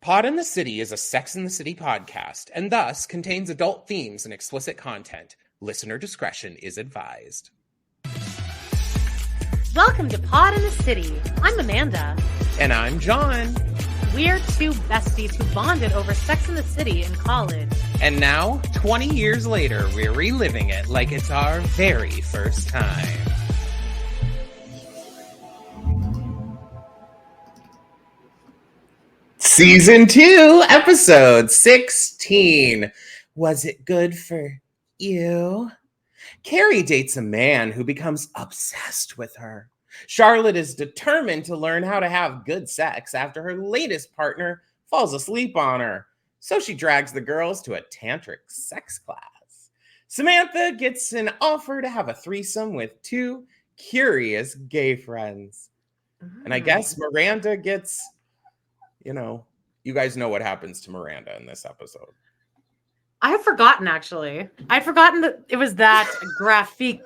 Pod in the City is a Sex in the City podcast and thus contains adult themes and explicit content. Listener discretion is advised. Welcome to Pod in the City. I'm Amanda. And I'm John. We're two besties who bonded over Sex in the City in college. And now, 20 years later, we're reliving it like it's our very first time. Season 2, episode 16. Was it good for you? Carrie dates a man who becomes obsessed with her. Charlotte is determined to learn how to have good sex after her latest partner falls asleep on her. So she drags the girls to a tantric sex class. Samantha gets an offer to have a threesome with two curious gay friends. And I guess Miranda gets... you guys know what happens to Miranda in this episode. I have forgotten, actually. I'd forgotten that it was that graphique.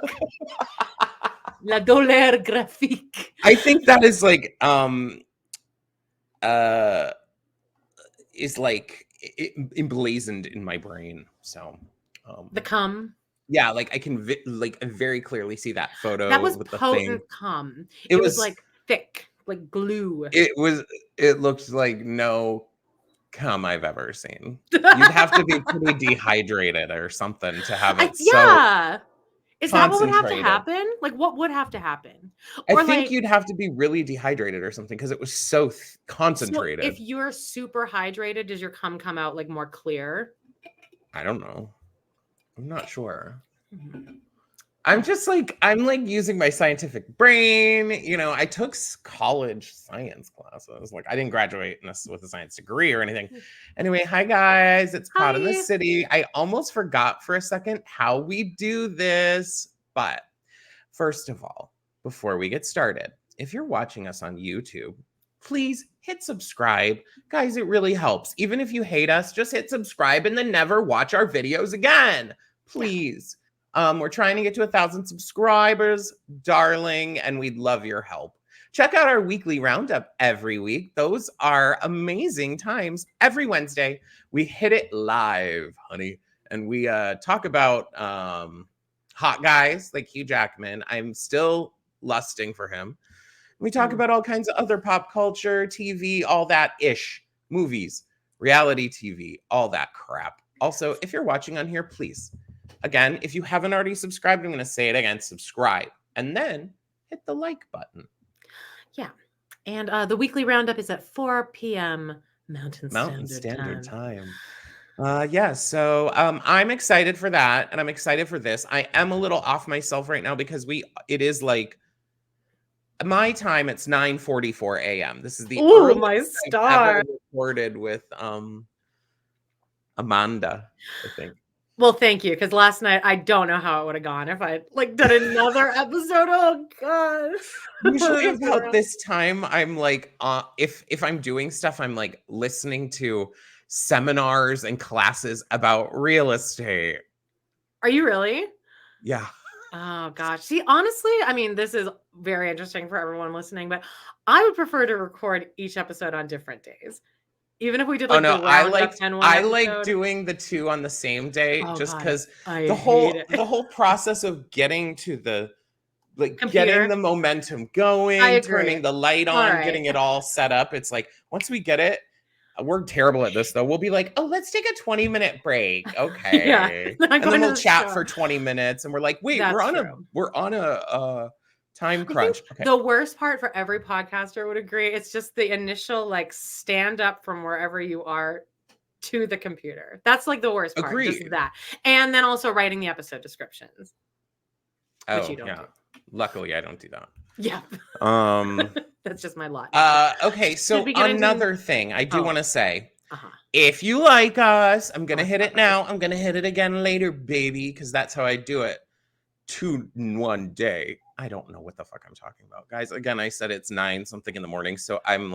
La douleur graphique. I think that is emblazoned in my brain. So the cum. Yeah, I can very clearly see that photo. That was with potent the thing. cum. It was like thick. Like glue. It looks like no cum I've ever seen. You'd have to be pretty dehydrated or something to have it. Yeah. Is that what would have to happen? Like, what would have to happen? Or I think you'd have to be really dehydrated or something because it was so concentrated. So if you're super hydrated, does your cum come out like more clear? I don't know. I'm not sure. Mm-hmm. I'm using my scientific brain. I took college science classes. I didn't graduate with a science degree or anything. Anyway, hi guys. It's Pod in the City. I almost forgot for a second how we do this. But first of all, before we get started, if you're watching us on YouTube, please hit subscribe. Guys, it really helps. Even if you hate us, just hit subscribe and then never watch our videos again. Please. We're trying to get to 1,000 subscribers, darling, and we'd love your help. Check out our weekly roundup every week. Those are amazing times. Every Wednesday, we hit it live, honey. And we talk about hot guys like Hugh Jackman. I'm still lusting for him. We talk about all kinds of other pop culture, TV, all that ish, movies, reality TV, all that crap. Also, if you're watching on here, please. Again, if you haven't already subscribed, I'm going to say it again, subscribe, and then hit the like button. Yeah. And the weekly roundup is at 4 p.m. Mountain Standard Time. So I'm excited for that, and I'm excited for this. I am a little off myself right now because it is my time, it's 9:44 a.m. This is the earliest I've ever recorded with Amanda, I think. Well, thank you, because last night I don't know how it would have gone if I done another episode. Oh gosh. Usually about this time, I'm if I'm doing stuff, I'm listening to seminars and classes about real estate. Are you really? Yeah. Oh gosh. See, honestly, I mean, this is very interesting for everyone listening, but I would prefer to record each episode on different days. Even if we did I like doing the two on the same day just because the whole process of getting to the getting the momentum going, turning the light on, getting it all set up. It's once we get it, we're terrible at this though. We'll be let's take a 20-minute break. Okay. Yeah. And then we'll chat for 20 minutes and we're like, wait, we're on a time crunch. Okay. The worst part for every podcaster would agree. It's just the initial stand up from wherever you are to the computer. That's the worst part. Agreed. Just that. And then also writing the episode descriptions. Which you don't do. Luckily I don't do that. Yeah. That's just my lot. Okay, so another thing I do want to say. If you like us, I'm gonna hit it now. I'm gonna hit it again later, baby, because that's how I do it. 2 in 1 day. I don't know what the fuck I'm talking about, guys. Again, I said it's 9 something in the morning, so I'm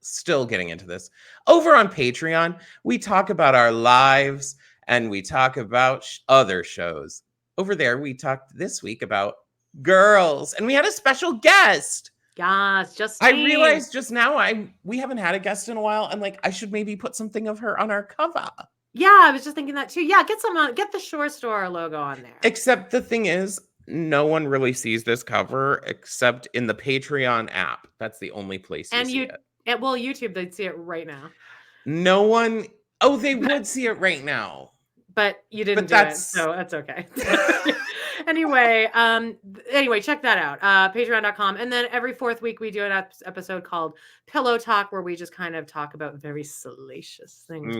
still getting into this. Over on Patreon, we talk about our lives and we talk about other shows. Over there, we talked this week about girls, and we had a special guest. Yes, I Justine. realized just now we haven't had a guest in a while, and like I should maybe put something of her on our cover. Yeah, I was just thinking that too. Yeah, get the Shore Store logo on there. Except the thing is, no one really sees this cover except in the Patreon app. That's the only place you see it. Well, YouTube, they'd see it right now. No one. Oh, they would see it right now. But you didn't do it, so that's okay. Anyway, check that out. Patreon.com. And then every 4th week we do an episode called Pillow Talk, where we just kind of talk about very salacious things.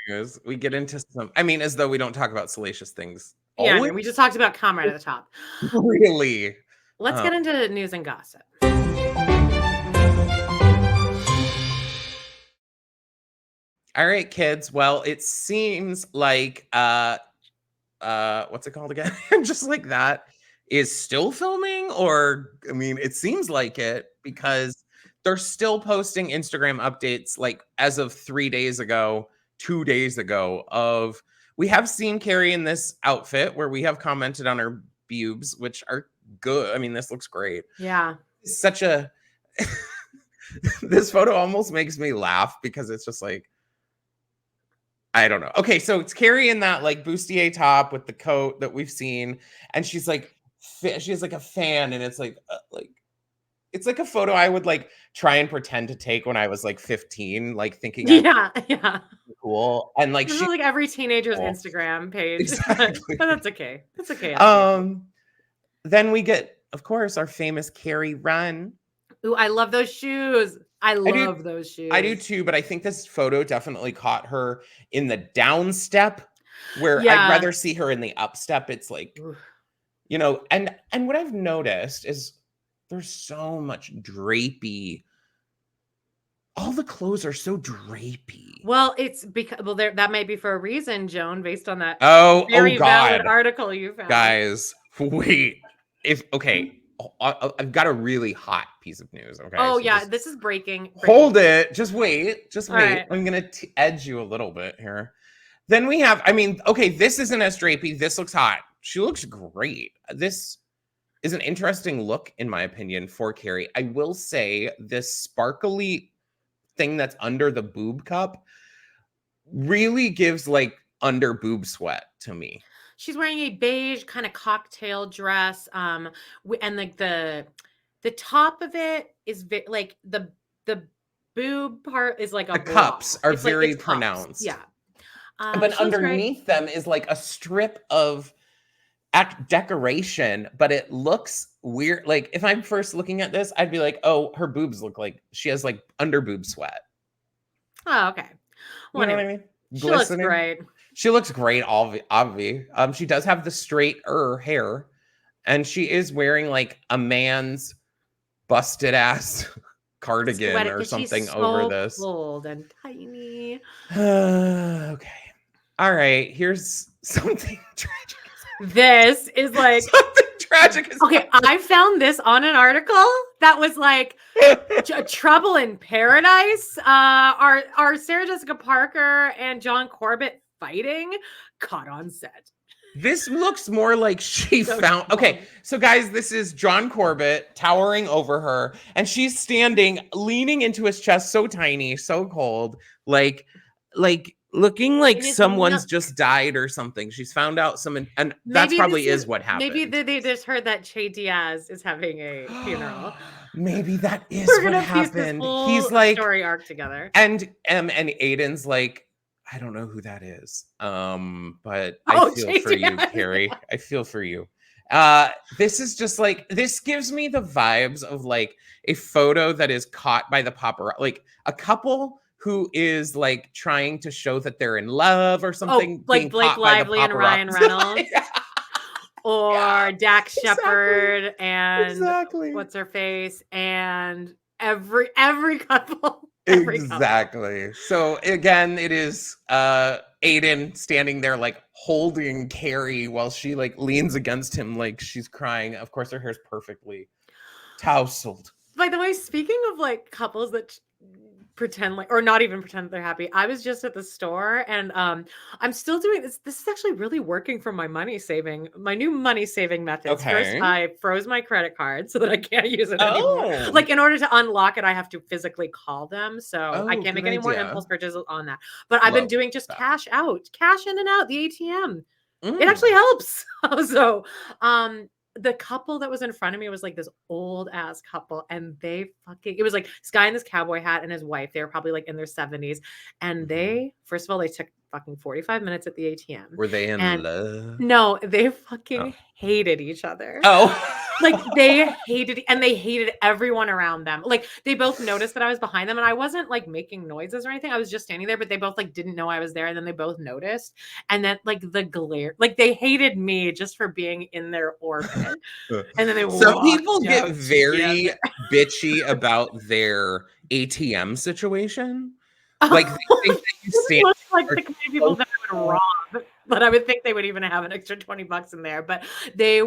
Yes, we get into some. I mean, as though we don't talk about salacious things. Yeah, I mean, we just talked about cum right at the top. Really? Let's get into news and gossip. All right, kids. Well, it seems like what's it called again? Just like that is still filming, or I mean, it seems like it because they're still posting Instagram updates like as of 3 days ago, 2 days ago of we have seen Carrie in this outfit where we have commented on her boobs, which are good. I mean, this looks great. Yeah. It's such a this photo almost makes me laugh because it's just like I don't know. Okay, so it's Carrie in that like bustier top with the coat that we've seen, and she's like, she has like a fan, and it's like it's like a photo I would like try and pretend to take when I was like 15, like thinking yeah, cool, and like she's like every teenager's Instagram page, exactly. but that's okay. That's okay. Then we get, of course, our famous Carrie run. Ooh, I love those shoes. I love those shoes. I do too, but I think this photo definitely caught her in the down step where I'd rather see her in the up step. It's like, you know, and what I've noticed is there's so much drapey. All the clothes are so drapey. Well, it's because that might be for a reason, Joan, based on that very valid article you found. Guys, wait. I've got a really hot piece of news. Okay. Oh, so yeah. This is breaking. Hold it. Just wait. Just wait. Right. I'm going to edge you a little bit here. Then we have, I mean, okay, this isn't as drapey. This looks hot. She looks great. This is an interesting look, in my opinion, for Carrie. I will say this sparkly thing that's under the boob cup really gives like under boob sweat to me. She's wearing a beige kind of cocktail dress, and like the top of it is like the boob part is like the cups are it's very cups. pronounced. Yeah, but underneath them is like a strip of decoration, but it looks weird. Like if I'm first looking at this, I'd be like, oh, her boobs look like she has like under boob sweat. Oh, okay. Well, you know what I mean? She looks great. She looks great, Obvi. She does have the straighter hair, and she is wearing like a man's busted ass cardigan or something over this. Cold and tiny. Okay. All right. Here's something tragic. This is like something tragic. Okay, I found this on an article that was like Trouble in Paradise. Are Sarah Jessica Parker and John Corbett fighting? Caught on set. This looks more like she found. Okay, so guys, this is John Corbett towering over her, and she's standing, leaning into his chest, so tiny, so cold, like looking like someone's just died or something. She's found out and that's probably is what happened. Maybe they just heard that Che Diaz is having a funeral. Maybe that is what happened. Piece this whole He's like story arc together. And Aiden's like, I don't know who that is. But I feel for you, Carrie. I feel for you. This is just like, this gives me the vibes of like a photo that is caught by the paparazzi, like a couple who is like trying to show that they're in love or something. Like Blake Lively and Ryan Reynolds. Or Dax Shepard and what's her face and every couple. Exactly. So again, it is Aiden standing there like holding Carrie while she like leans against him like she's crying. Of course, her hair's perfectly tousled. By the way, speaking of like couples that pretend like, or not even pretend they're happy. I was just at the store and I'm still doing this. This is actually really working for my new money saving methods. First, Okay. I froze my credit card so that I can't use it anymore. Oh. Like in order to unlock it, I have to physically call them. So I can't good make any more idea. impulse purchases on that. But I've been Love doing just that. cash in and out, the ATM. It Mm. actually helps. So the couple that was in front of me was like this old ass couple, and it was like this guy in this cowboy hat and his wife. They were probably like in their 70s. And they, first of all, they took fucking 45 minutes at the ATM. Were they in love? No, they fucking hated each other. Oh. Like they hated everyone around them. Like they both noticed that I was behind them and I wasn't like making noises or anything. I was just standing there, but they both like didn't know I was there. And then they both noticed. And then like the glare, like they hated me just for being in their orbit. And then they Some people get very together. bitchy about their ATM situation. Like they think that you stand like the kind of people that I would rob, but I would think they would even have an extra $20 in there. But they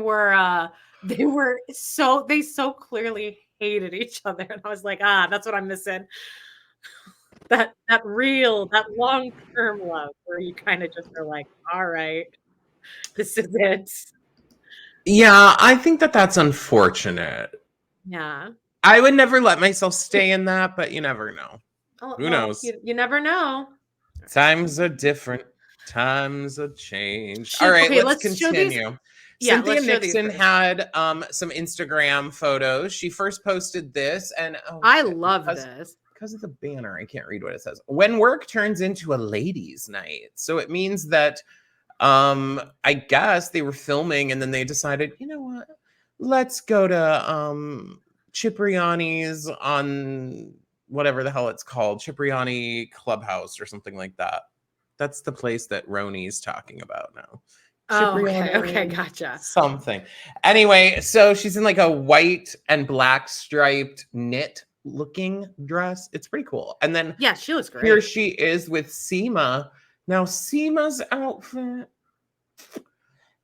so clearly hated each other. And I was like, that's what I'm missing. That long-term love where you kind of just are like, all right, this is it. Yeah, I think that that's unfortunate. Yeah. I would never let myself stay in that, but you never know. Who knows? You never know. Times are different. Times have changed. All right, let's continue. Cynthia Nixon had some Instagram photos. She first posted this, and I love this. Because of the banner, I can't read what it says. When work turns into a ladies' night. So it means that I guess they were filming and then they decided, you know what? Let's go to Cipriani's on whatever the hell it's called, Cipriani Clubhouse or something like that. That's the place that Roni's talking about now. Okay, gotcha. Something. Anyway, so she's in like a white and black striped knit looking dress. It's pretty cool. And then yeah, she looks great. Here she is with Seema. Now Seema's outfit,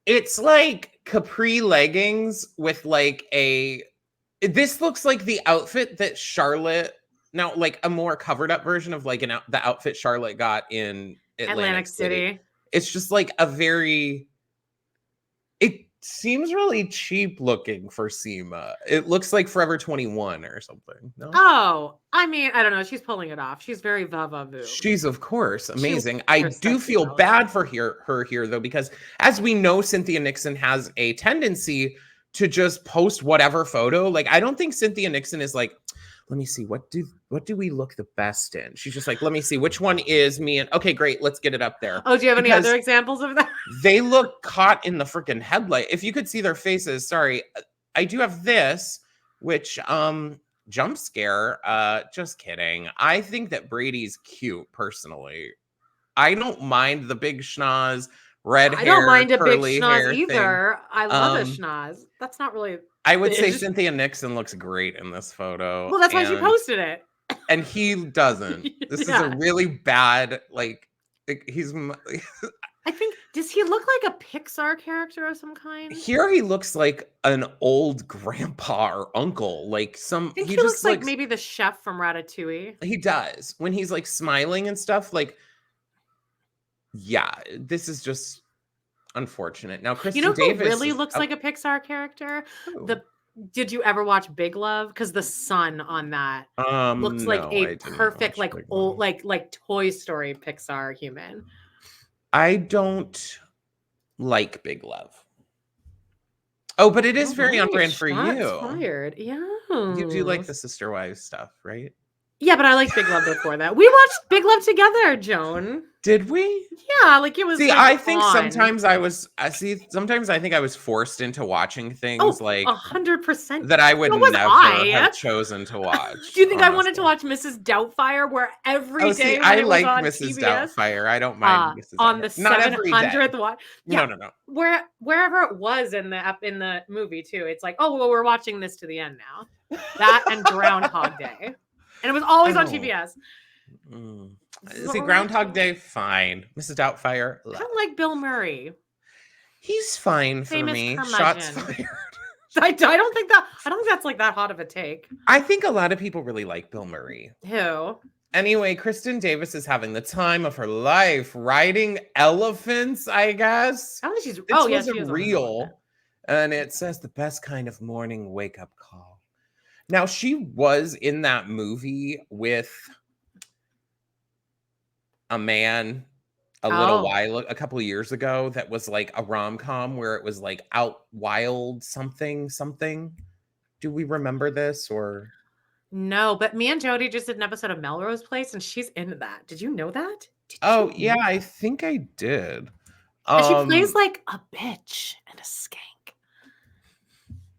it's like capri leggings with like this looks like the outfit that Charlotte, now like a more covered up version of like the outfit Charlotte got in Atlantic City. It's just like it seems really cheap looking for Seema. It looks like Forever 21 or something. No? Oh, I mean, I don't know. She's pulling it off. She's very Vava-Vu. She's, of course, amazing. I do feel bad for her here, though, because as we know, Cynthia Nixon has a tendency to just post whatever photo. Like, I don't think Cynthia Nixon is like, let me see, what do we look the best in? She's just like, let me see, which one is me? And okay, great, let's get it up there. Oh, do you have any other examples of that? They look caught in the freaking headlight. If you could see their faces, sorry. I do have this, which jump scare. Just kidding. I think that Brady's cute, personally. I don't mind the big schnoz, red hair. I don't mind a big schnoz either. I love a schnoz. That's not really. I would say Cynthia Nixon looks great in this photo. Well, that's why she posted it. And he doesn't. This is a really bad, like he's. I think, does he look like a Pixar character of some kind? Here he looks like an old grandpa or uncle, like some. I think he looks like maybe the chef from Ratatouille. He does when he's like smiling and stuff. Like, yeah, this is just unfortunate. Now, Kristen Davis really looks like a Pixar character. Did you ever watch Big Love? Because the son on that looks like a perfect, like old, like Toy Story Pixar human. I don't like Big Love. Oh, but it is very on brand for you. Fired. Yeah. You do like the Sister Wives stuff, right? Yeah, but I liked Big Love before that. We watched Big Love together, Joan. Did we? Yeah, like it was. See, I think sometimes I was. Sometimes I think I was forced into watching things like 100% that I would never have chosen to watch. Do you think I wanted to watch Mrs. Doubtfire, where every day I like Mrs. Doubtfire. I don't mind Mrs. On the 700th watch. Yeah, no. Wherever it was in the movie too, it's like, oh well, we're watching this to the end now. That and Groundhog Day. And it was always on TBS. See, Groundhog Day, fine. Mrs. Doubtfire, I don't like Bill Murray. He's fine for me. Shots fired. I don't think that's like that hot of a take. I think a lot of people really like Bill Murray. Who? Anyway, Kristen Davis is having the time of her life riding elephants, I guess. I don't think she's. This was she a is on an reel, elephant. and it says the best kind of morning wake-up call. Now, she was in that movie with a man a couple of years ago that was like a rom-com where it was like out wild something. Do we remember this or? No, but me and Jody just did an episode of Melrose Place, and she's into that. Did you know that? Oh, yeah, I think I did. And she plays like a bitch and a skank.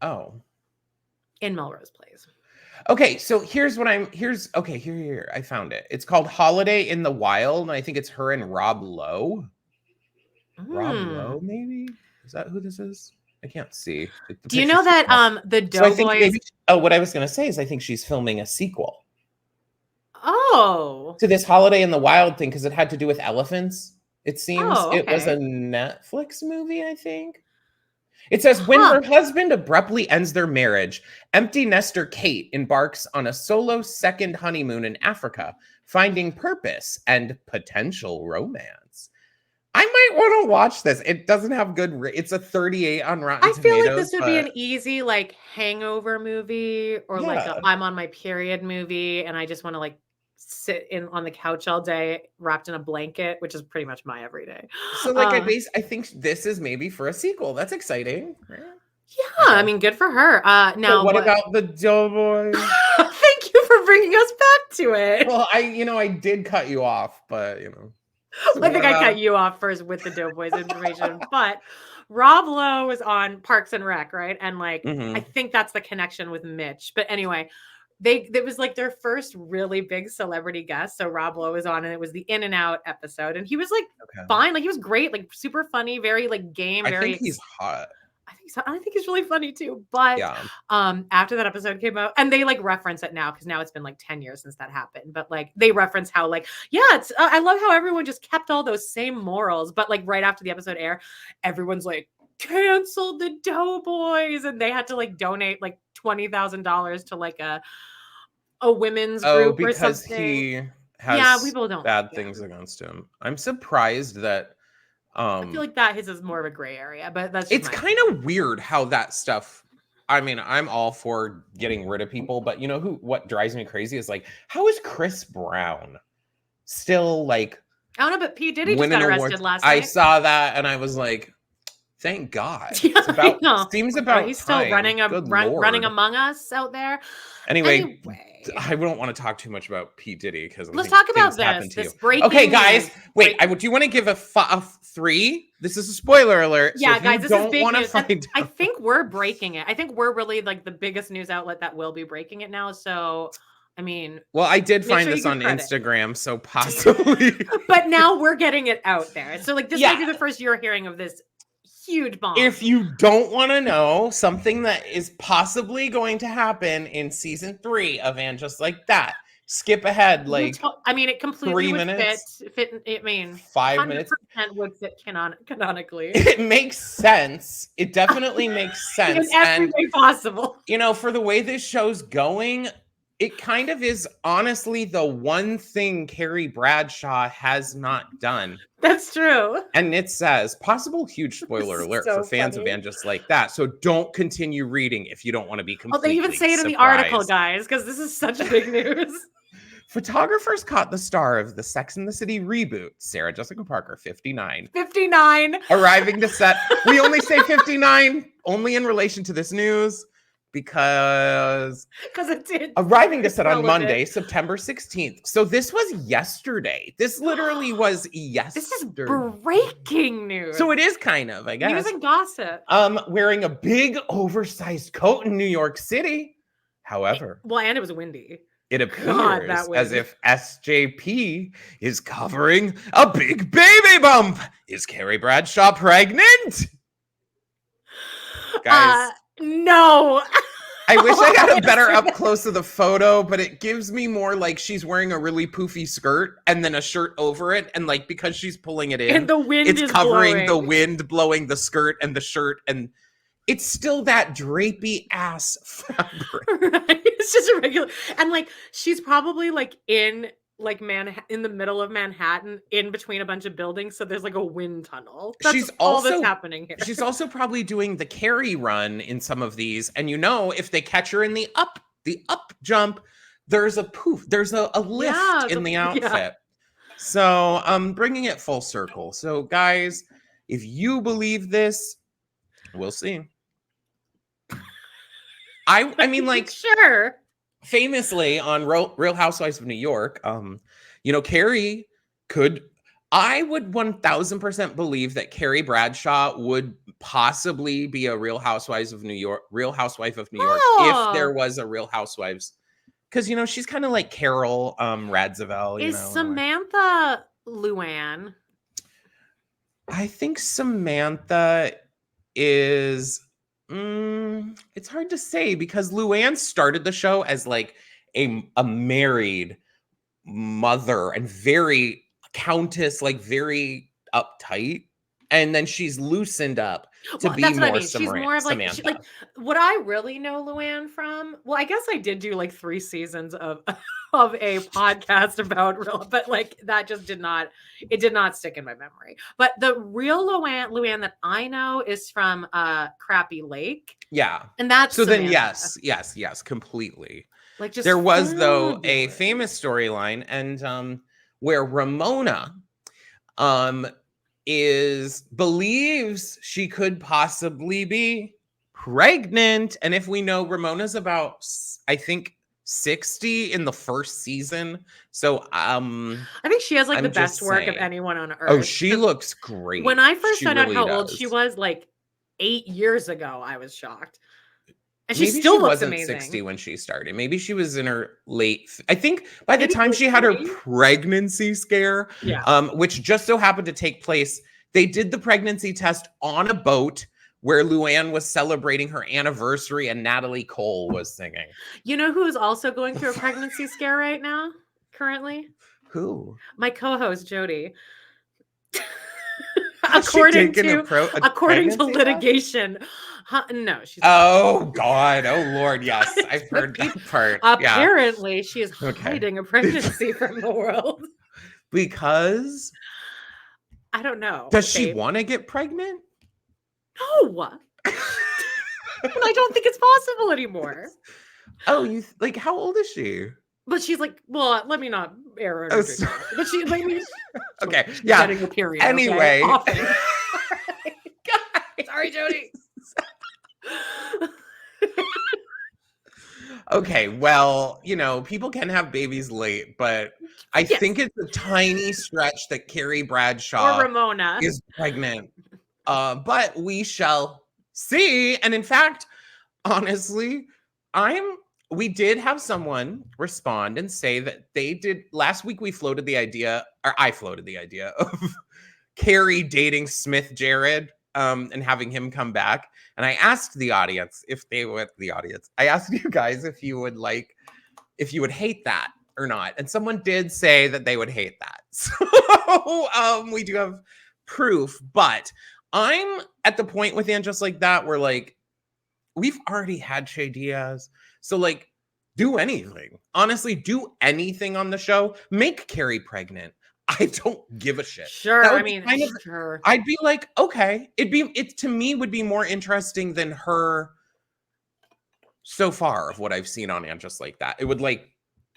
Oh. In Melrose Place. Okay, so here, I found it. It's called Holiday in the Wild, and I think it's her and Rob Lowe. Rob Lowe, maybe? Is that who this is? I can't see. Do you know that the Doughboys? What I was going to say is I think she's filming a sequel. Oh. To this Holiday in the Wild thing, because it had to do with elephants. It seems it was a Netflix movie, I think. It says, when her husband abruptly ends their marriage, empty nester Kate embarks on a solo second honeymoon in Africa, finding purpose and potential romance. I might want to watch this. It doesn't have good. It's a 38 on Rotten Tomatoes. I feel like this would be an easy like hangover movie or like a I'm on my period movie, and I just want to like sit on the couch all day wrapped in a blanket, which is pretty much my everyday. So like I think this is maybe for a sequel. That's exciting. Yeah, I mean, good for her. Now, so what about the Doughboys? Thank you for bringing us back to it. Well, I did cut you off, but So I think I cut you off first with the Doughboys information, but Rob Lowe was on Parks and Rec, right? And like, I think that's the connection with Mitch. But anyway, it was like their first really big celebrity guest. So Rob Lowe was on, and it was the In and Out episode, and he was like fine, like he was great, like super funny, very like game. I think he's hot. I think he's really funny too. But after that episode came out, and they like reference it now because now it's been like 10 years since that happened. But like they reference how like it's I love how everyone just kept all those same morals, but like right after the episode aired, everyone's like canceled the Doughboys, and they had to like donate like $20,000 to like a women's group or something. Because he has people don't bad things against him. I'm surprised that I feel like that his is more of a gray area, but that's just it's kind of weird how that stuff. I mean, I'm all for getting rid of people, but what drives me crazy is like, how is Chris Brown still like? I don't know, but P. Diddy just got arrested last night. I saw that and I was like, thank God. Yeah, seems about he's still running among us out there. Anyway, I don't want to talk too much about P. Diddy because let's talk about this breaking. Okay, guys, wait. Do you want to give a 3? This is a spoiler alert. Yeah, so guys, this is big news. I think we're breaking it. I think we're really like the biggest news outlet that will be breaking it now. So, I mean, well, I did find this on Instagram, so possibly. But now we're getting it out there. So, like, this may be the first you're hearing of this huge bomb. If you don't want to know something that is possibly going to happen in season 3 of And Just Like That, skip ahead like I mean, it completely 3 would minutes. fit. I mean, 5 minutes would fit canonically. It makes sense. It definitely makes sense in every way possible. For the way this show's going, it kind of is honestly the one thing Carrie Bradshaw has not done. That's true. And it says, possible huge spoiler alert for fans of And Just Like That. So don't continue reading if you don't want to be completely they even say it in the article, guys, because this is such big news. Photographers caught the star of the Sex and the City reboot, Sarah Jessica Parker, 59. 59. Arriving to set. We only say 59 only in relation to this news. Because it did. Arriving to set on Monday, September 16th. So this was yesterday. This literally was yesterday. This is breaking news. So it is kind of, I guess. News and gossip. Wearing a big oversized coat in New York City. However. And it was windy. It appears as if SJP is covering a big baby bump. Is Carrie Bradshaw pregnant? Guys. No. I wish I got a better up close of the photo, but it gives me more like she's wearing a really poofy skirt and then a shirt over it. And like, because she's pulling it in, and the wind it's is covering blowing. The wind blowing the skirt and the shirt. And it's still that drapey ass fabric. Right? It's just a regular, and like she's probably like in like in the middle of Manhattan, in between a bunch of buildings. So there's like a wind tunnel. That's all that's happening here. She's also probably doing the Carrie run in some of these, and if they catch her in the up jump, there's a poof, there's a lift in the outfit. Yeah. So bringing it full circle. So guys, if you believe this, we'll see. I mean, like, sure. Famously on Real Housewives of New York, Carrie I would 1000% believe that Carrie Bradshaw would possibly be a Real Housewife of New York if there was a Real Housewives. Because, she's kind of like Carol Radziwill. Is Samantha Luann? I think Samantha is... it's hard to say because Luann started the show as like a married mother and very countess, like very uptight, and then she's loosened up to be more. I mean. She's more of like what I really know Luann from. Well, I guess I did do like 3 seasons of a podcast about real, but like that just did not stick in my memory. But the real Luann that I know is from Crappy Lake. Yeah, and that's so Samantha. Then yes, completely. Like just there was though a famous storyline and where Ramona believes she could possibly be pregnant, and if we know Ramona's about, I think, 60 in the first season, so I think she has like the best work of anyone on earth. Oh, she looks great. When I first found out how old she was, like 8 years ago, I was shocked. And she still looks amazing. 60 when she started. Maybe she was in her late. I think by the time she had her pregnancy scare, which just so happened to take place, they did the pregnancy test on a boat where Luann was celebrating her anniversary and Natalie Cole was singing. You know who is also going through a pregnancy scare right now, currently? Who? My co-host, Jody. According to litigation. No, she's. Oh God! Oh Lord! Yes, I've heard that part. Apparently, she is hiding a pregnancy from the world. Because I don't know. Does she want to get pregnant? No. I don't think it's possible anymore. Oh, how old is she? But she's like, well, let me not air her. But she, like, okay, yeah. Getting a period. Anyway, okay? Sorry, Jody. Okay, well, people can have babies late, but I think it's a tiny stretch that Carrie Bradshaw or Ramona is pregnant. But we shall see. And in fact, honestly, we did have someone respond and say that they did last week. I floated the idea of Carrie dating Smith Jared and having him come back. And I asked the audience I asked you guys if you would hate that or not. And someone did say that they would hate that. So we do have proof, but I'm at the point with And Just Like That where like we've already had Che Diaz. So like do anything. Honestly, do anything on the show. Make Carrie pregnant. I don't give a shit. Sure. I mean, sure. I'd be like, okay. It to me would be more interesting than her so far of what I've seen on And Just Like That.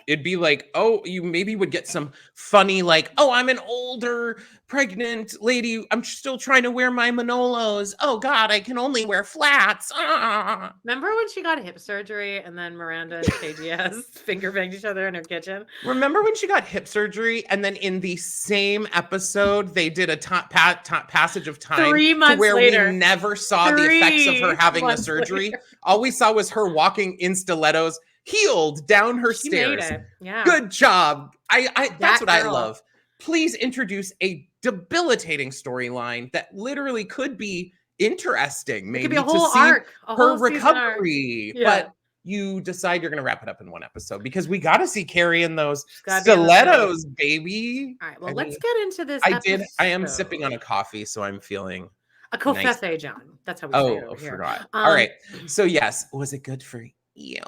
It'd be like, oh, you maybe would get some funny, like, oh, I'm an older pregnant lady. I'm still trying to wear my Manolos. Oh God, I can only wear flats. Ah. Remember when she got hip surgery and then Miranda and Che Diaz finger banged each other in her kitchen? Remember when she got hip surgery and then in the same episode, they did a passage of time 3 months where later. We never saw the effects of her having the surgery. Later. All we saw was her walking in stilettos, healed down her stairs. Made it. Yeah. Good job. That's what I love. Please introduce a debilitating storyline that literally could be interesting. Maybe it could be a whole arc, her recovery. Yeah. But you decide you're going to wrap it up in one episode because we got to see Carrie in those stilettos, baby. All right. Well, let's get into this. I am sipping on a coffee, so I'm feeling. A Nice. confesse, John. That's how we say it Oh, over here. forgot. All right. So yes, was it good for you?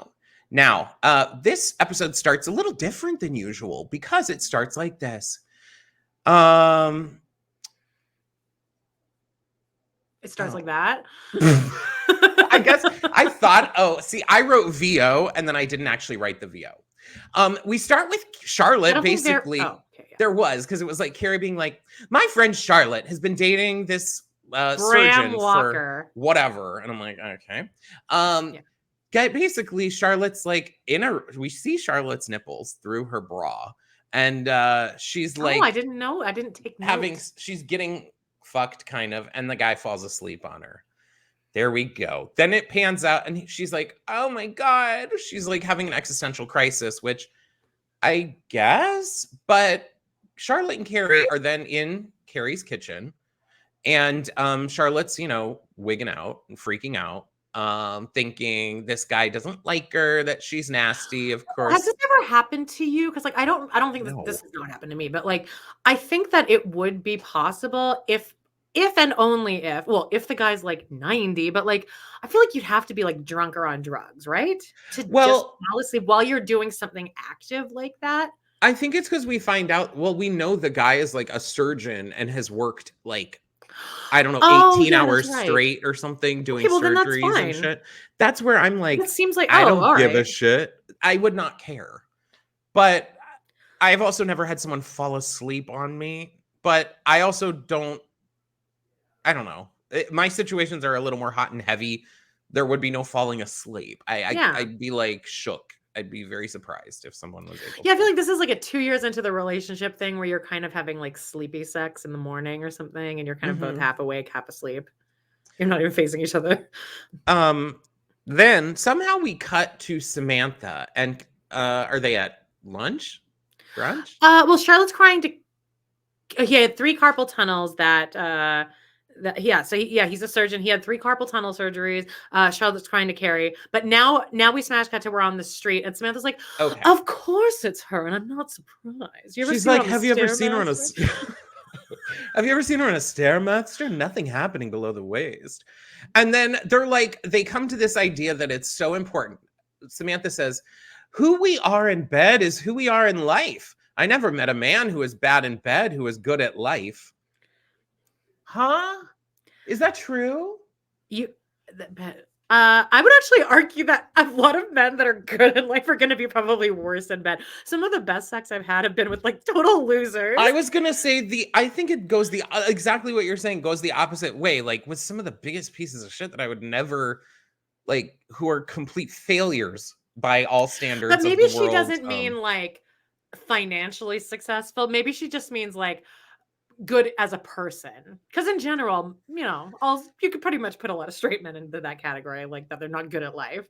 Now, this episode starts a little different than usual because it starts like this. It starts like that. I guess I thought, I wrote VO and then I didn't actually write the VO. We start with Charlotte, basically. There was, because it was like Carrie being like, my friend Charlotte has been dating this surgeon for whatever. And I'm like, okay. Basically, Charlotte's like we see Charlotte's nipples through her bra. And she's like, I didn't know. I didn't take notes. She's getting fucked kind of, and the guy falls asleep on her. There we go. Then it pans out and she's like, oh my God. She's like having an existential crisis, which I guess, but Charlotte and Carrie are then in Carrie's kitchen, and Charlotte's, wigging out and freaking out, thinking this guy doesn't like her, that she's nasty, of course. Has this ever happened to you? Because like I don't think this has not happened to me, but like I think that it would be possible if and only if the guy's like 90, but like I feel like you'd have to be like drunk or on drugs, right? To just fall asleep while you're doing something active like that. I think it's because we find out, we know the guy is like a surgeon and has worked like, I don't know, 18 hours straight or something doing surgeries and shit. That's where I'm like, it seems like, I don't give a shit. I would not care. But I've also never had someone fall asleep on me. But I also don't know. My situations are a little more hot and heavy. There would be no falling asleep. I'd be like shook. I'd be very surprised if someone was able. Yeah, I feel like this is like a 2 years into the relationship thing where you're kind of having like sleepy sex in the morning or something, and you're kind of both half awake, half asleep. You're not even facing each other. Then somehow we cut to Samantha, and are they at lunch? Brunch? Well, Charlotte's crying to. He had 3 carpal tunnels he's a surgeon. He had 3 carpal tunnel surgeries. Charlotte's crying to Carrie, but now we smash cut to we're on the street, and Samantha's like, okay. Of course it's her, and I'm not surprised. She's like, have you ever seen her on a Have you ever seen her on a Stairmaster? Nothing happening below the waist. And then they come to this idea that it's so important. Samantha says, who we are in bed is who we are in life. I never met a man who is bad in bed who is good at life. Huh? Is that true? I would actually argue that a lot of men that are good in life are going to be probably worse in bed. Some of the best sex I've had have been with like total losers. I was going to say I think it goes exactly what you're saying goes the opposite way. Like with some of the biggest pieces of shit that I would never who are complete failures by all standards. But maybe she doesn't mean like financially successful. Maybe she just means like good as a person, because in general, you could pretty much put a lot of straight men into that category, like that they're not good at life.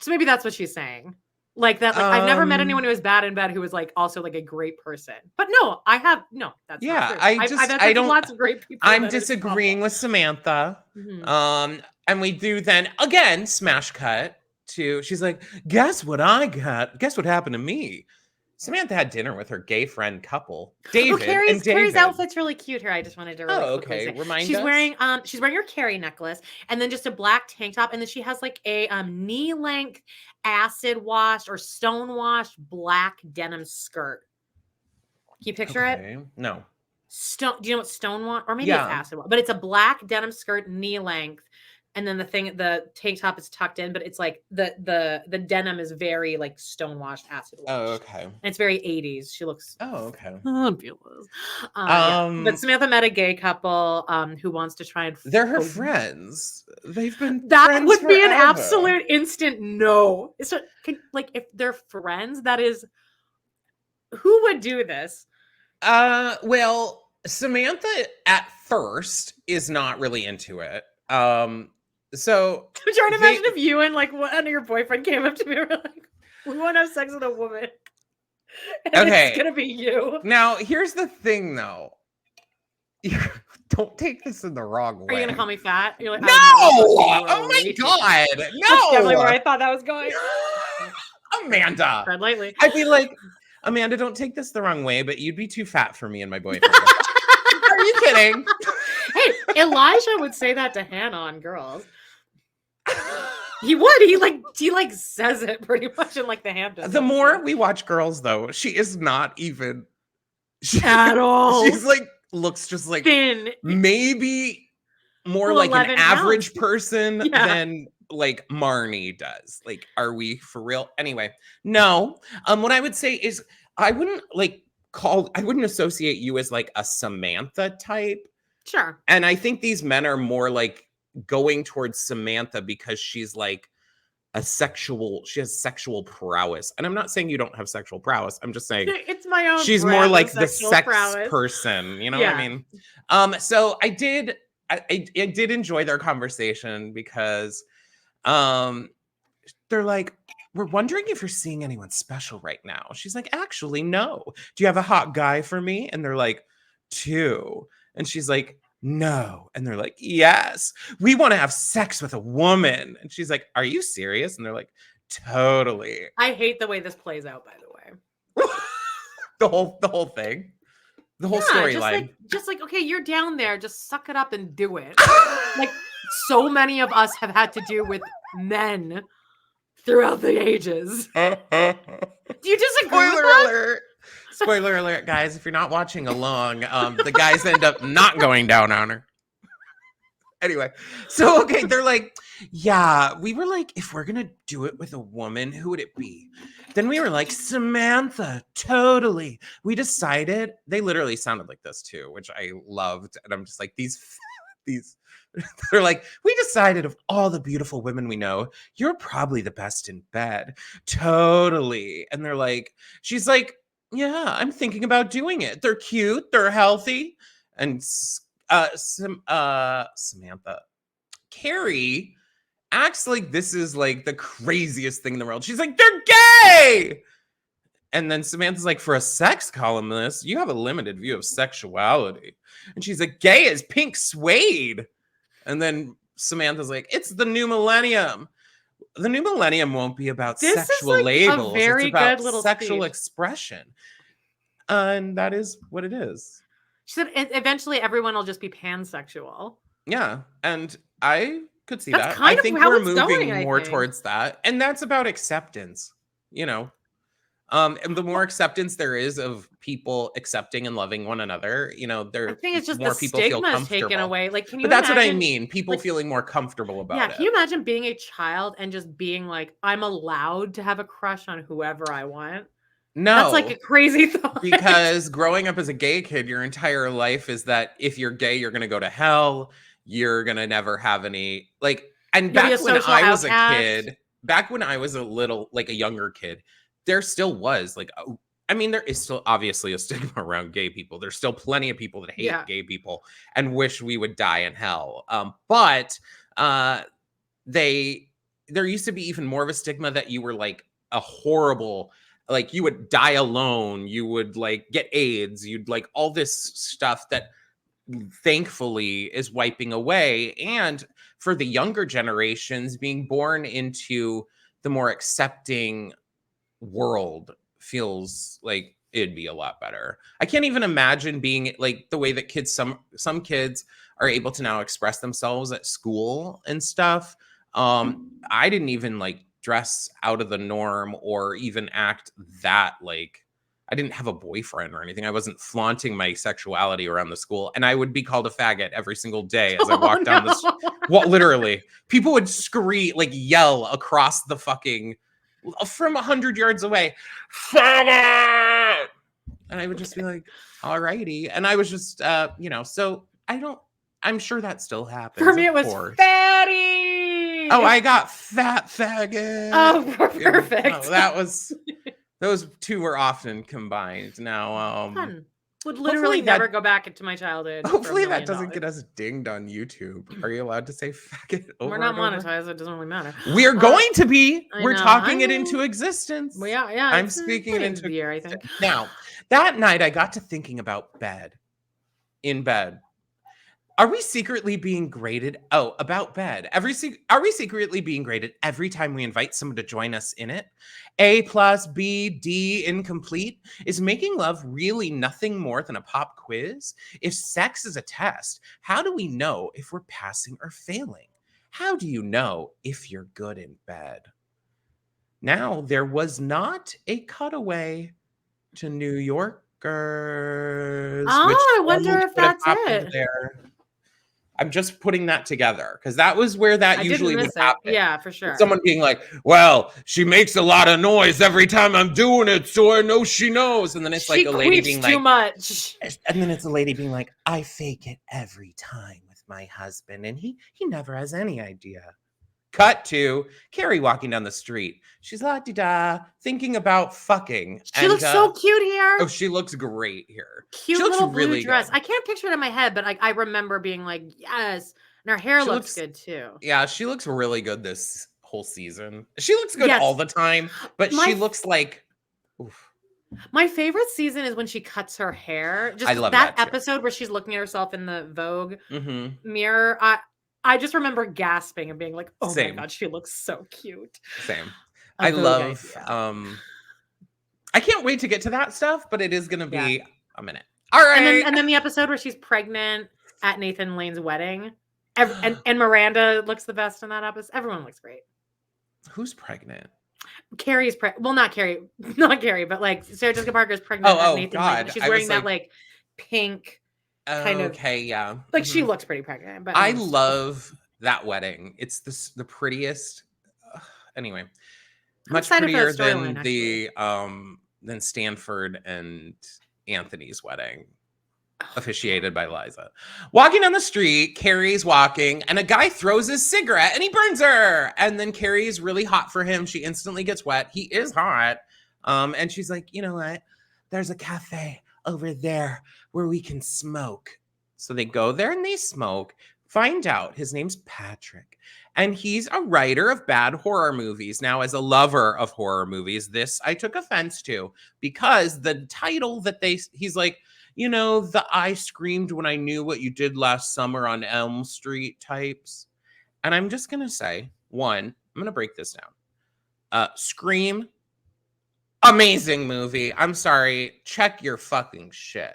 So maybe that's what she's saying, like that. Like I've never met anyone who was bad in bed who was like also like a great person. But no, I have no. That's not true. I don't. Lots of great people. I'm disagreeing with Samantha. Mm-hmm. And we do then again smash cut to she's like, guess what I got? Guess what happened to me? Samantha had dinner with her gay friend couple, David. Carrie's outfit's really cute here. I just wanted to okay. Remind us. She's wearing her Carrie necklace and then just a black tank top, and then she has like a knee length acid washed or stone washed black denim skirt. Can you picture it? No. Do you know what stone wash or maybe it's acid wash? But it's a black denim skirt, knee length. And then the tank top is tucked in, but it's like the denim is very like stonewashed, acid washed. Oh, okay. And it's very 80s. She looks fabulous. But Samantha met a gay couple who wants to try and. They're her friends. They've been. That friends would forever. Be an absolute instant no. So, like if they're friends, that is. Who would do this? Well, Samantha at first is not really into it. So I'm trying to imagine if you and like one of your boyfriend came up to me and were like, we want to have sex with a woman. And it's gonna be you. Now here's the thing though. Don't take this in the wrong way. Are you gonna call me fat? You're like, no! Oh my god! No! That's definitely where I thought that was going. Amanda. Tread lightly. I'd be like, Amanda, don't take this the wrong way, but you'd be too fat for me and my boyfriend. Are you kidding? Hey, Elijah would say that to Hannah on Girls. He would. He like says it pretty much in like the Hamptons. The more we watch Girls, though, she is not even at all. She's like looks just like thin. Maybe more like an average person than like Marnie does. Like, are we for real? Anyway, no. What I would say is I wouldn't associate you as like a Samantha type. Sure. And I think these men are more like going towards Samantha because she's like she has sexual prowess. And I'm not saying you don't have sexual prowess. I'm just saying it's my own. She's more like the sex person. You know what I mean? So I did enjoy their conversation because they're like, we're wondering if you're seeing anyone special right now. She's like, actually, no. Do you have a hot guy for me? And they're like, 2. And she's like, no. And they're like, yes, we want to have sex with a woman. And she's like, are you serious? And they're like, totally. I hate the way this plays out, by the way. the whole thing. The whole storyline. Just like, okay, you're down there, just suck it up and do it. Like so many of us have had to do with men throughout the ages. Do you disagree with that? Alert. Spoiler alert, guys. If you're not watching along, the guys end up not going down on her. Anyway, so, okay, they're like, yeah, we were like, if we're going to do it with a woman, who would it be? Then we were like, Samantha, totally. We decided, they literally sounded like this too, which I loved. And I'm just like, these, they're like, we decided of all the beautiful women we know, you're probably the best in bed. Totally. And they're like, she's like, yeah, I'm thinking about doing it. They're cute. They're healthy. And Samantha, Carrie acts like this is like the craziest thing in the world. She's like, they're gay. And then Samantha's like, for a sex columnist, you have a limited view of sexuality. And she's like, gay is pink suede. And then Samantha's like, it's the new millennium. The new millennium won't be about sexual labels. It's about sexual expression. And that is what it is. She said eventually everyone will just be pansexual. Yeah. And I could see that. I think we're moving more towards that. And that's about acceptance, you know. And the more acceptance there is of people accepting and loving one another, you know, I think it's just more the people feel comfortable. taken away. Like, can you? But that's what I mean. People feeling more comfortable about it. Yeah. Can you imagine being a child and just being like, I'm allowed to have a crush on whoever I want? No, that's like a crazy thought. Because growing up as a gay kid, your entire life is that if you're gay, you're going to go to hell. You're going to never have any and back when I was a kid, back when I was a little, like a younger kid, there still was there is still obviously a stigma around gay people. There's still plenty of people that hate gay people and wish we would die in hell. But there used to be even more of a stigma that you were like a horrible, like you would die alone. You would like get AIDS. You'd like all this stuff that thankfully is wiping away. And for the younger generations, being born into the more accepting world feels like it'd be a lot better. I can't even imagine being like the way that kids, some kids are able to now express themselves at school and stuff. I didn't even like dress out of the norm or even act that like I didn't have a boyfriend or anything. I wasn't flaunting my sexuality around the school, and I would be called a faggot every single day as I walked down the street. Well, literally, people would scream, like yell across the fucking from 100 yards away, faggot! And I would just be like, alrighty. And I was just, so I'm sure that still happens. For me, it was fatty. Oh, I got fat faggot. Oh, perfect. Those two were often combined. Now, fun. Would literally never go back into my childhood. Hopefully that doesn't get us dinged on YouTube. Are you allowed to say faggot over? We're not monetized. It doesn't really matter. We're going to be. We're talking it into existence. Well, yeah. I'm speaking it into year, I think. Now, that night I got to thinking about bed. In bed. Are we secretly being graded? Oh, about bed. Are we secretly being graded every time we invite someone to join us in it? A plus, B, D, incomplete? Is making love really nothing more than a pop quiz? If sex is a test, how do we know if we're passing or failing? How do you know if you're good in bed? Now, there was not a cutaway to New Yorkers, which Oh, I wonder Donald if would have that's happened it. there. I'm just putting that together because that was where that I didn't usually would miss it. happen. Yeah, for With sure. someone being like, well, she makes a lot of noise every time I'm doing it, so I know she knows. And then it's like She a lady queefs being too like, much. and then it's a lady being like, I fake it every time with my husband, and he never has any idea. Cut to Carrie walking down the street. She's la di da, thinking about fucking. She looks so cute here. Oh, she looks great here. She Cute looks little blue really dress. good. I can't picture it in my head, but I remember being like, yes. And her hair looks good too. Yeah, she looks really good this whole season. She looks good Yes. all the time, but she looks like oof. My favorite season is when she cuts her hair. Just I love that that too. episode where she's looking at herself in the Vogue Mm-hmm. mirror. I just remember gasping and being like, oh Same. my God, she looks so cute. Same. A I Vogue love idea. I can't wait to get to that stuff, but it is gonna be Yeah. a minute. All right. And then the episode where she's pregnant at Nathan Lane's wedding. And Miranda looks the best in that episode. Everyone looks great. Who's pregnant? Carrie's well, not Carrie, but like Sarah Jessica Parker's pregnant at Nathan Lane. She's wearing that like pink kind of. Okay, yeah. Like she looks pretty pregnant, but I love that wedding. It's the prettiest. Anyway, much prettier than the than Stanford and Anthony's wedding, officiated by Liza. Walking down the street, Carrie's walking, and a guy throws his cigarette and he burns her. And then Carrie's really hot for him. She instantly gets wet. He is hot. And she's like, you know what? There's a cafe over there where we can smoke. So they go there and they smoke. Find out his name's Patrick. And he's a writer of bad horror movies. Now, as a lover of horror movies, this I took offense to because the title that he's like, you know, the I screamed when I knew what you did last summer on Elm Street types. And I'm just going to say, one, I'm going to break this down. Scream, amazing movie. I'm sorry. Check your fucking shit.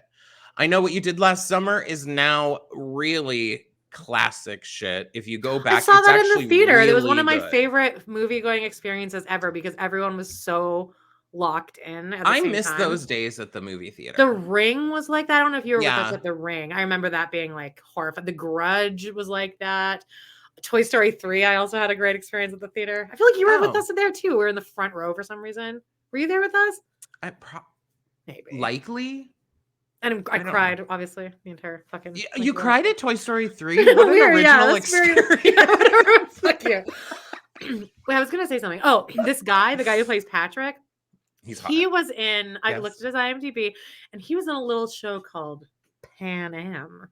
I know what you did last summer is now really classic shit. If you go back, I saw that in the theater. Really it was one of my good. favorite movie going experiences ever because everyone was so locked in at the I same miss time. those days at the movie theater. The Ring was like that. I don't know if you were with us at The Ring. I remember that being like horrifying. The Grudge was like that. Toy Story 3, I also had a great experience at the theater. I feel like you were with us there too. We were in the front row for some reason. Were you there with us? Maybe. Likely. And I cried, obviously, the entire fucking. You cried at Toy Story 3? What an original experience. Fuck you. Wait, I was going to say something. Oh, this guy, the guy who plays Patrick, he was in, I looked at his IMDb, and he was in a little show called Pan Am.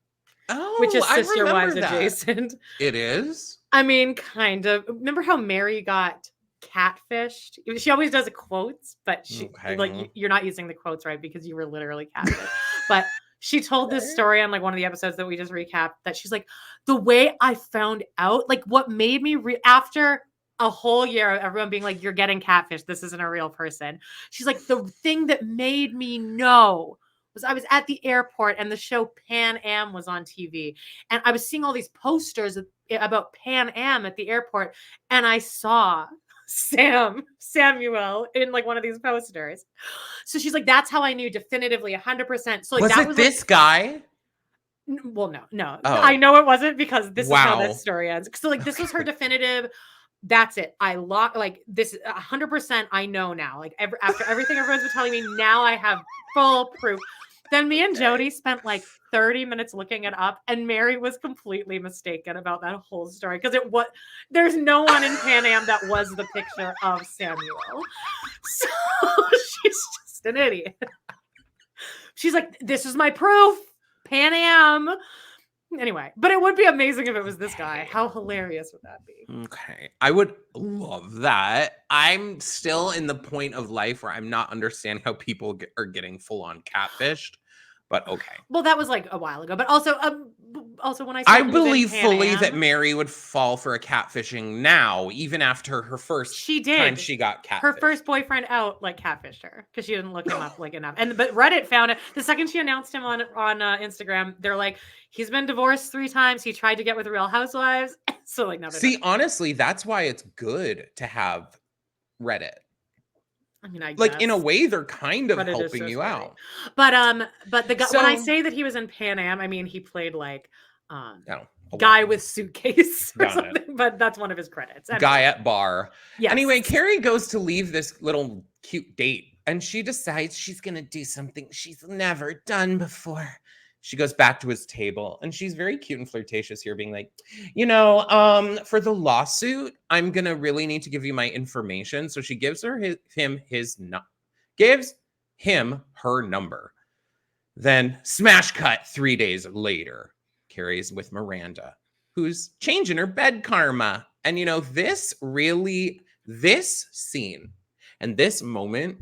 Oh, which is Sister Wives adjacent. It is? I mean, kind of. Remember how Mary got catfished? She always does quotes, but she like you're not using the quotes right because you were literally catfished. But she told this story on like one of the episodes that we just recapped that she's like, the way I found out, like what made me after a whole year of everyone being like, you're getting catfished, this isn't a real person. She's like, the thing that made me know was I was at the airport and the show Pan Am was on TV. And I was seeing all these posters about Pan Am at the airport. And I saw Samuel in like one of these posters. So she's like, that's how I knew definitively 100%. So like, was this guy? Well, no. Oh. I know it wasn't because this is how this story ends. So like, this was her definitive. That's it. I like this 100%. I know now. Like after everything everyone's been telling me, now I have full proof. Then me and Jody spent like 30 minutes looking it up, and Mary was completely mistaken about that whole story because there's no one in Pan Am that was the picture of Samuel. So she's just an idiot. She's like, this is my proof. Pan Am. Anyway, but it would be amazing if it was this guy. How hilarious would that be? Okay. I would love that. I'm still in the point of life where I'm not understanding how people are getting full on catfished. But okay. Well, that was like a while ago. But also when I believe fully that Mary would fall for a catfishing now, even after her first time she got catfished. Her first boyfriend out like catfished her because she didn't look him up like enough. But Reddit found it the second she announced him on Instagram. They're like, he's been divorced 3 times. He tried to get with Real Housewives. So like, no. See, honestly, that's why it's good to have Reddit. I mean, I like guess. In a way, they're kind of helping you out. But the guy, when I say that he was in Pan Am, I mean he played like guy with suitcase or something. But that's one of his credits. Anyway. Guy at bar. Yes. Anyway, Carrie goes to leave this little cute date, and she decides she's gonna do something she's never done before. She goes back to his table, and she's very cute and flirtatious here, being like, for the lawsuit, I'm going to really need to give you my information. So she gives him her number. Then smash cut 3 days later, Carrie's with Miranda, who's changing her bed karma. And, this scene and this moment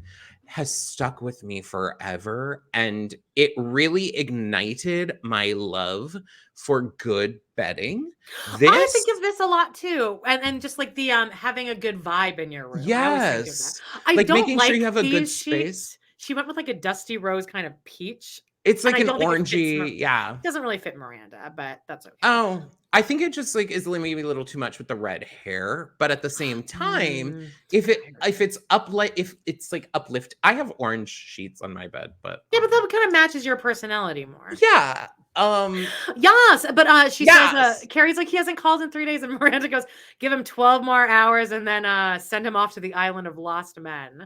has stuck with me forever, and it really ignited my love for good bedding. I think of this a lot too, and just like the having a good vibe in your room. Yes, I like don't making sure you have a good space. She went with like a dusty rose kind of peach. It's like an orangey, yeah. It doesn't really fit Miranda, but that's okay. Oh, I think it just like is maybe a little too much with the red hair, but at the same time, if it's uplift, I have orange sheets on my bed, but yeah, but that kind of matches your personality more. Yeah. Yes, but she says Carrie's like, he hasn't called in 3 days, and Miranda goes, give him 12 more hours and then send him off to the island of lost men.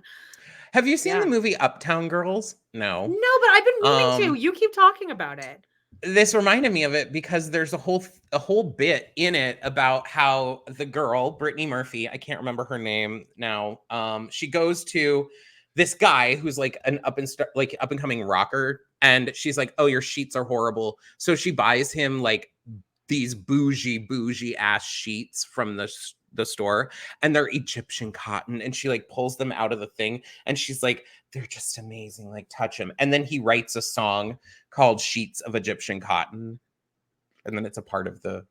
Have you seen the movie Uptown Girls? No. No, but I've been meaning to. You keep talking about it. This reminded me of it because there's a whole bit in it about how the girl, Brittany Murphy, I can't remember her name now. She goes to this guy who's like an up and coming rocker, and she's like, "Oh, your sheets are horrible." So she buys him like these bougie ass sheets from the store, and they're Egyptian cotton, and she like pulls them out of the thing, and she's like, they're just amazing, like touch them. And then he writes a song called Sheets of Egyptian Cotton, and then it's a part of the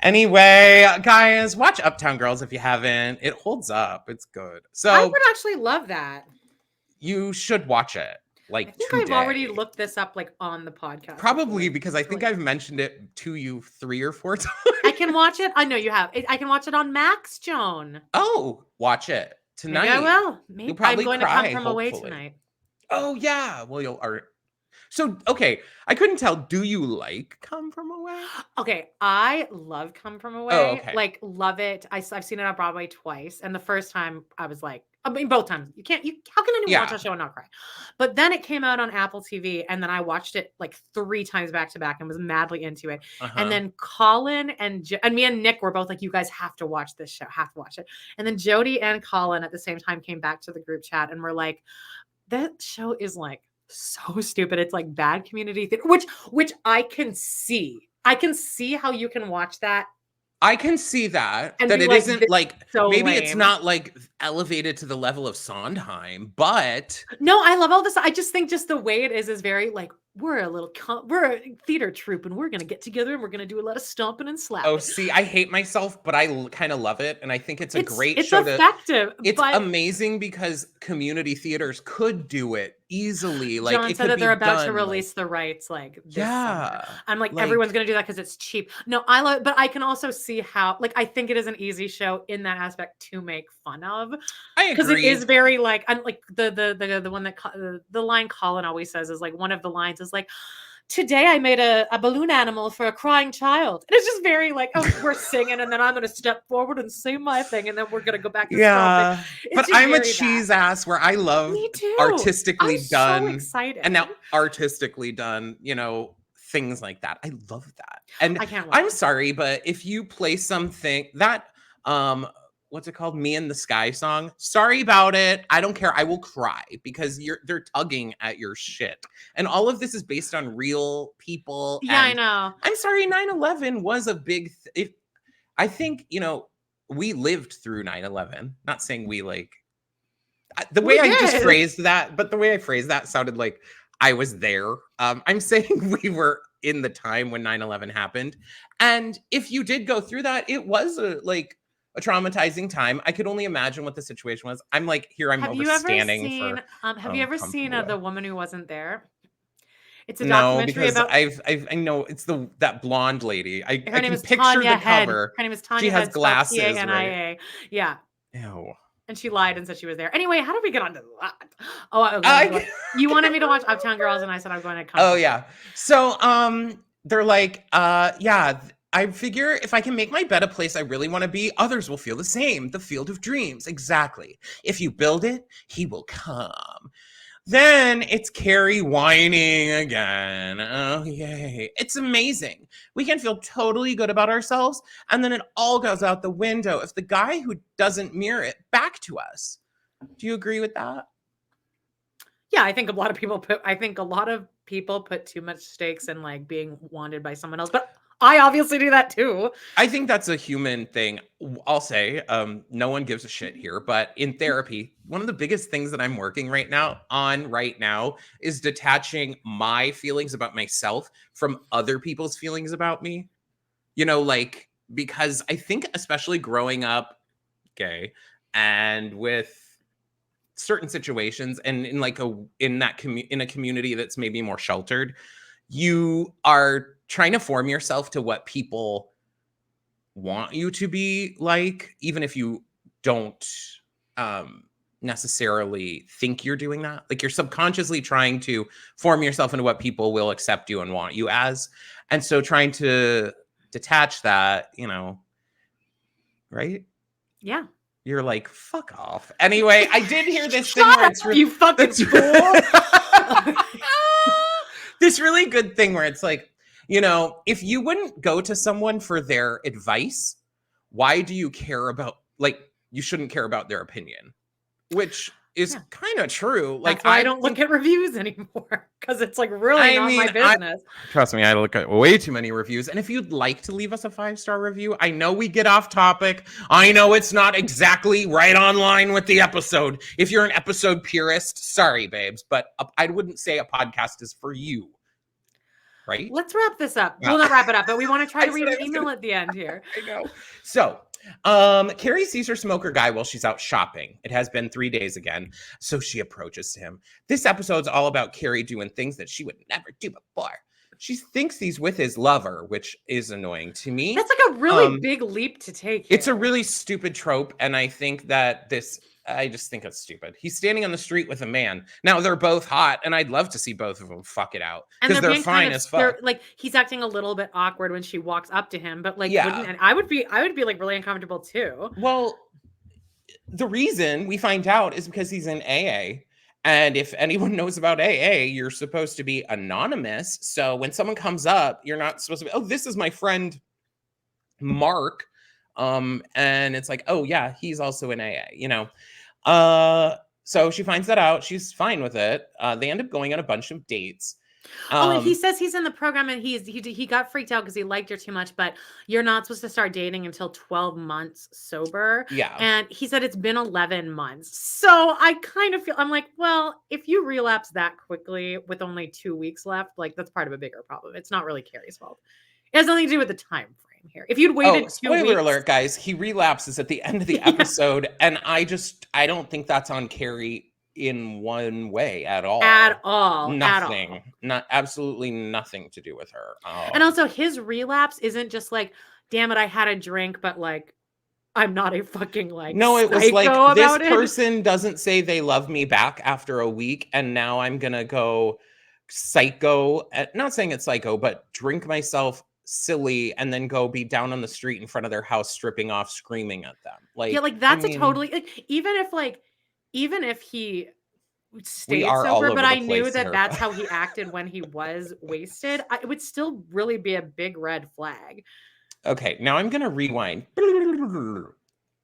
anyway. Guys, watch Uptown Girls if you haven't. It holds up. It's good. So I would actually love that. You should watch it. Like, I think I've already looked this up like on the podcast. Probably because I think I've mentioned it to you 3 or 4 times. I can watch it. I know you have. I can watch it on Max, Joan. Oh, watch it tonight. Maybe I will. Maybe I'm going to come from away tonight. Oh yeah. Well, so okay. I couldn't tell. Do you like Come From Away? Okay, I love Come From Away. Oh, okay. Like, love it. I've seen it on Broadway twice, and the first time I was like, I mean, both times. How can anyone watch a show and not cry? But then it came out on Apple TV, and then I watched it like 3 times back to back and was madly into it. And then Colin and me and Nick were both like, you guys have to watch this show, have to watch it. And then Jody and Colin at the same time came back to the group chat and were like, that show is like so stupid. It's like bad community theater, which I can see. I can see how you can watch that. I can see that it like, isn't like so maybe lame. It's not like elevated to the level of Sondheim, but no, I love all this. I just think just the way it is very like we're a theater troupe and we're gonna get together and we're gonna do a lot of stomping and slapping. Oh, see, I hate myself, but I kind of love it, and I think it's a great it's show. It's effective. It's amazing because community theaters could do it easily. Like John it said could that they're about done, to release like, the rights. Like yeah, summer. I'm like everyone's gonna do that because it's cheap. No, I love it, but I can also see how like I think it is an easy show in that aspect to make fun of. I agree because it is very like I'm like the one that the line Colin always says is like one of the lines is like, today I made a balloon animal for a crying child. And it's just very like, oh, we're singing and then I'm going to step forward and say my thing. And then we're going to go back to stomping. But I'm a cheese ass where I love artistically done. So excited. And now artistically done, things like that. I love that. And I'm sorry, but if you play something that, what's it called? Me and the Sky song. Sorry about it. I don't care. I will cry because they're tugging at your shit. And all of this is based on real people. Yeah, I know. I'm sorry. 9/11 was a big, I think, we lived through 9/11. Not saying we like, the way I just phrased that, but the way I phrased that sounded like I was there. I'm saying we were in the time when 9/11 happened. And if you did go through that, it was a traumatizing time. I could only imagine what the situation was. I'm like, here I'm Have you ever overstanding for seen have you ever seen comfortable way. The Woman Who Wasn't There? It's a No, documentary because about I know it's that blonde lady. I her name can is picture Tanya the Head. cover. Her name is She Tanya has Head, spelled glasses, right? Tania. Yeah. Ew. And she lied and said she was there. Anyway, how did we get onto that? Oh, I you wanted me to watch Uptown Girls, and I said I'm going to come. Oh yeah. So they're like, yeah, I figure if I can make my bed a place I really want to be, others will feel the same. The field of dreams. Exactly. If you build it, he will come. Then it's Carrie whining again. Oh, yay. It's amazing. We can feel totally good about ourselves, and then it all goes out the window if the guy who doesn't mirror it back to us. Do you agree with that? Yeah, I think a lot of people put too much stakes in like being wanted by someone else, but I obviously do that too. I think that's a human thing. I'll say, no one gives a shit here, but in therapy, one of the biggest things that I'm working right now is detaching my feelings about myself from other people's feelings about me. Like, because I think especially growing up gay and with certain situations and in a community that's maybe more sheltered, you are trying to form yourself to what people want you to be like, even if you don't necessarily think you're doing that. Like, you're subconsciously trying to form yourself into what people will accept you and want you as. And so trying to detach that, right? Yeah. You're like, fuck off. Anyway, I did hear this thing Shut where up, it's really, you fucking fool. this really good thing where it's like, if you wouldn't go to someone for their advice, why do you care about, you shouldn't care about their opinion, which is kind of true. That's why I don't look at reviews anymore, because it's like really not my business. Trust me, I look at way too many reviews. And if you'd like to leave us a 5-star review, I know we get off topic. I know it's not exactly right on line with the episode. If you're an episode purist, sorry, babes, but I wouldn't say a podcast is for you. Right? Let's wrap this up. We'll not wrap it up, but we want to try to read an email at the end here. I know. So, Carrie sees her smoker guy while she's out shopping. It has been 3 days again, so she approaches him. This episode's all about Carrie doing things that she would never do before. She thinks he's with his lover, which is annoying to me. That's like a really big leap to take here. It's a really stupid trope, and I think that I just think it's stupid. He's standing on the street with a man. Now, they're both hot, and I'd love to see both of them fuck it out, because they're fine as fuck. Like, he's acting a little bit awkward when she walks up to him, but like, and I would be like really uncomfortable too. Well, the reason we find out is because he's in AA. And if anyone knows about AA, you're supposed to be anonymous. So when someone comes up, you're not supposed to be, oh, this is my friend Mark. And it's like, oh yeah, he's also in AA, so she finds that out. She's fine with it. They end up going on a bunch of dates. And he says he's in the program, and he got freaked out because he liked her too much, but you're not supposed to start dating until 12 months sober. Yeah. And he said it's been 11 months. So I kind of feel, I'm like, well, if you relapse that quickly with only 2 weeks left, like, that's part of a bigger problem. It's not really Carrie's fault. It has nothing to do with the time frame here. If you'd waited 2 weeks. Spoiler alert, guys, he relapses at the end of the episode. And I don't think that's on Carrie in one way at all. Nothing. Not absolutely nothing to do with her. And also, his relapse isn't just like, damn it, I had a drink, but like, I'm not a fucking like, no, it was like, this person doesn't say they love me back after a week, and now I'm gonna go psycho, not saying it's psycho, but drink myself silly and then go be down on the street in front of their house stripping off, screaming at them. Like, yeah, like, that's a totally, like, even if he stayed sober, but I knew that that's how he acted when he was wasted, it would still really be a big red flag. Okay, now I'm going to rewind.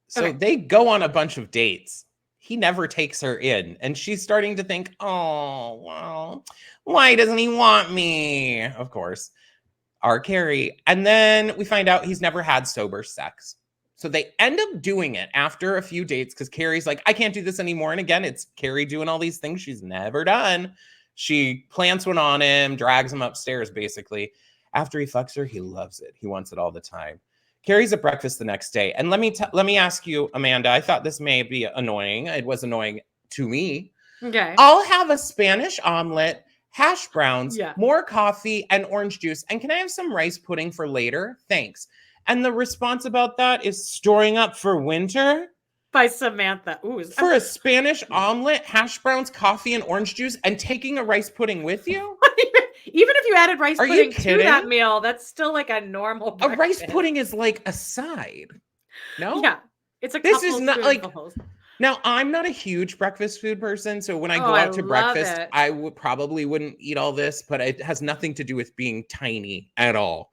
So they go on a bunch of dates. He never takes her in, and she's starting to think, oh, well, why doesn't he want me? Of course, our Carrie. And then we find out he's never had sober sex. So they end up doing it after a few dates, because Carrie's like, I can't do this anymore. And again, it's Carrie doing all these things she's never done. She plants one on him, drags him upstairs, basically. After he fucks her, he loves it. He wants it all the time. Carrie's at breakfast the next day. And let me ask you, Amanda, I thought this may be annoying. It was annoying to me. Okay. I'll have a Spanish omelet, hash browns, more coffee, and orange juice. And can I have some rice pudding for later? Thanks. And the response about that is storing up for winter. By Samantha. Ooh, for a Spanish omelet, hash browns, coffee, and orange juice, and taking a rice pudding with you? Even if you added rice pudding to that meal, that's still like a normal breakfast. A rice pudding is like a side. No? Yeah. It's a This is not like... Now, I'm not a huge breakfast food person, so when I go out to breakfast, I wouldn't eat all this, but it has nothing to do with being tiny at all.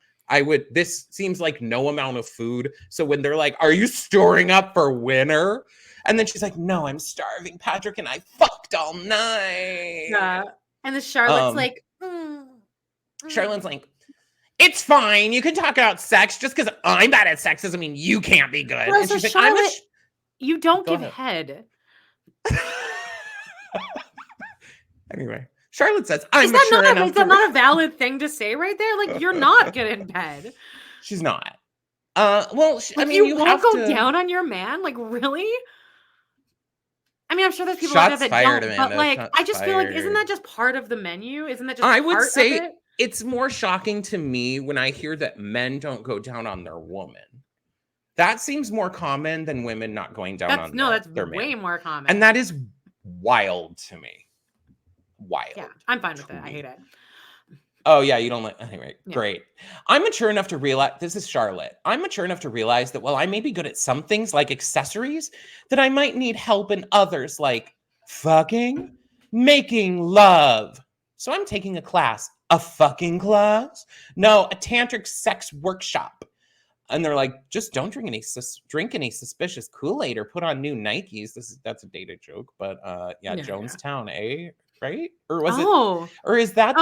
This seems like no amount of food. So when they're like, are you storing up for winter? And then she's like, no, I'm starving, Patrick, and I fucked all night. Yeah. And the Charlotte's like, Charlotte's like, it's fine. You can talk about sex. Just because I'm bad at sex doesn't mean you can't be good. Well, and so she's Charlotte, like, you don't give head. Anyway. Charlotte says, I'm is that mature enough. Is that not a valid thing to say right there? Like, you're not good in bed. She's not. Well, I mean, you won't go down on your man? Like, really? I mean, I'm sure there's people out there that don't, Amanda. But like, I just feel like, isn't that just part of the menu? Isn't that just I would say it's more shocking to me when I hear that men don't go down on their woman. That seems more common than women not going down on their man. Way more common. And that is wild to me. Wild. Yeah, I'm fine with it. I hate it. Oh yeah, you don't like anyway. Yeah. Great. I'm mature enough to realize this is Charlotte. I'm mature enough to realize that while I may be good at some things like accessories, that I might need help in others like fucking, making love. So I'm taking a class. A fucking class? No, a tantric sex workshop. And they're like, just don't drink any suspicious Kool-Aid or put on new Nikes. That's a dated joke, but yeah, Jonestown, eh? Right? Or was it? Or is that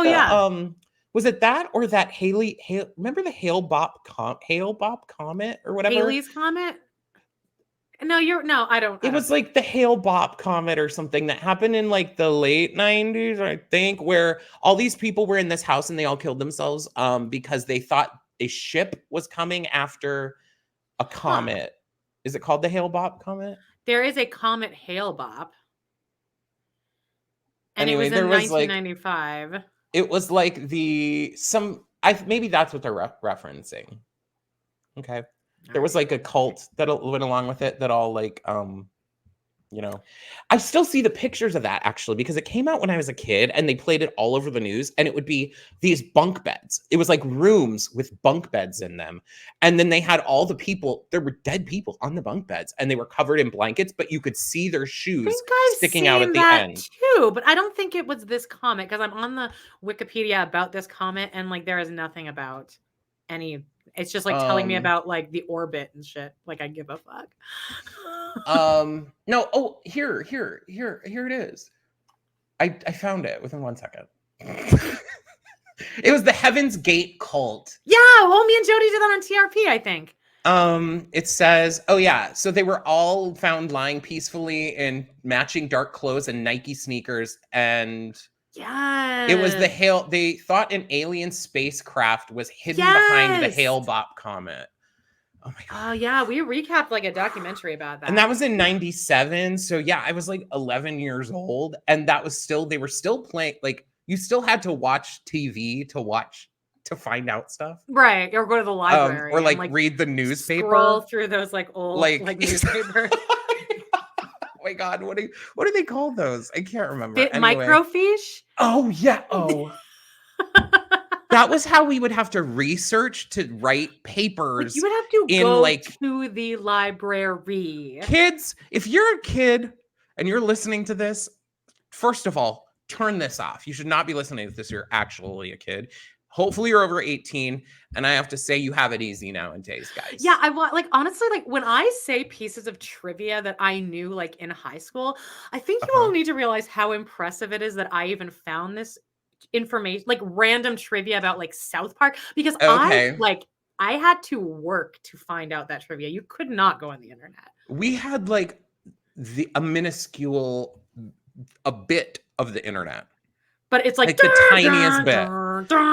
was it that or that remember the Hale-Bopp comet or whatever? Haley's comet? No, I don't. It was like the Hale-Bopp comet or something that happened in like the late 90s, I think, where all these people were in this house and they all killed themselves because they thought a ship was coming after a comet. Is it called the Hale-Bopp comet? There is a comet Hale-Bopp. And anyway, it was in 1995. Like, it was like maybe that's what they're referencing. Okay. There was like a cult that went along with it that all like, I still see the pictures of that actually, because it came out when I was a kid and they played it all over the news and it would be these bunk beds. It was like rooms with bunk beds in them. And then they had all the people, there were dead people on the bunk beds and they were covered in blankets, but you could see their shoes sticking out at the end. Too, but I don't think it was this comet because I'm on the Wikipedia about this comet and like there is nothing about any. It's just like telling me about like the orbit and shit. Like I give a fuck. No. Oh, here it is. I found it within 1 second. It was the Heaven's Gate cult. Yeah. Well, me and Jody did that on TRP, I think. It says, oh yeah. So they were all found lying peacefully in matching dark clothes and Nike sneakers and yeah, it was they thought an alien spacecraft was hidden behind the Hale-Bopp comet. Oh my god. Oh yeah, we recapped like a documentary about that. And that was in 97. So yeah, I was like 11 years old and they were still playing, like you still had to watch TV to find out stuff. Right. Or go to the library. Or like read the newspaper. Scroll through those like old like newspapers. Oh my god, what do they call those? I can't remember. Anyway. Microfiche? Oh yeah. Oh. That was how we would have to research to write papers. Like you would have to go to the library. Kids, if you're a kid and you're listening to this, first of all, turn this off. You should not be listening to this. You're actually a kid. Hopefully you're over 18. And I have to say you have it easy nowadays, guys. Yeah, I want like honestly, like when I say pieces of trivia that I knew like in high school, I think you all need to realize how impressive it is that I even found this information, like random trivia about like South Park, because I had to work to find out that trivia. You could not go on the internet. We had like a minuscule, a bit of the internet. but it's like the tiniest bit.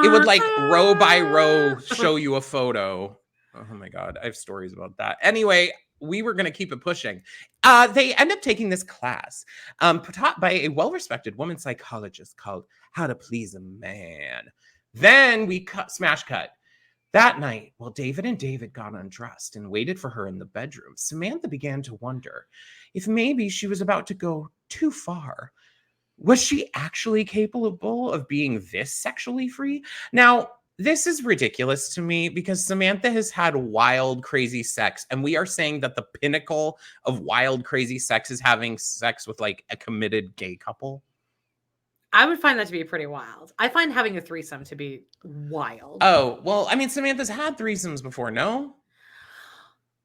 It would like row by row show you a photo. Oh my God, I have stories about that. Anyway, we were going to keep it pushing. They end up taking this class taught by a well-respected woman psychologist called How to Please a Man. Then we smash cut. That night, while David and David got undressed and waited for her in the bedroom, Samantha began to wonder if maybe she was about to go too far. Was she actually capable of being this sexually free? Now, this is ridiculous to me because Samantha has had wild, crazy sex, and we are saying that the pinnacle of wild, crazy sex is having sex with like a committed gay couple. I would find that to be pretty wild. I find having a threesome to be wild. Oh, well, I mean, Samantha's had threesomes before, no?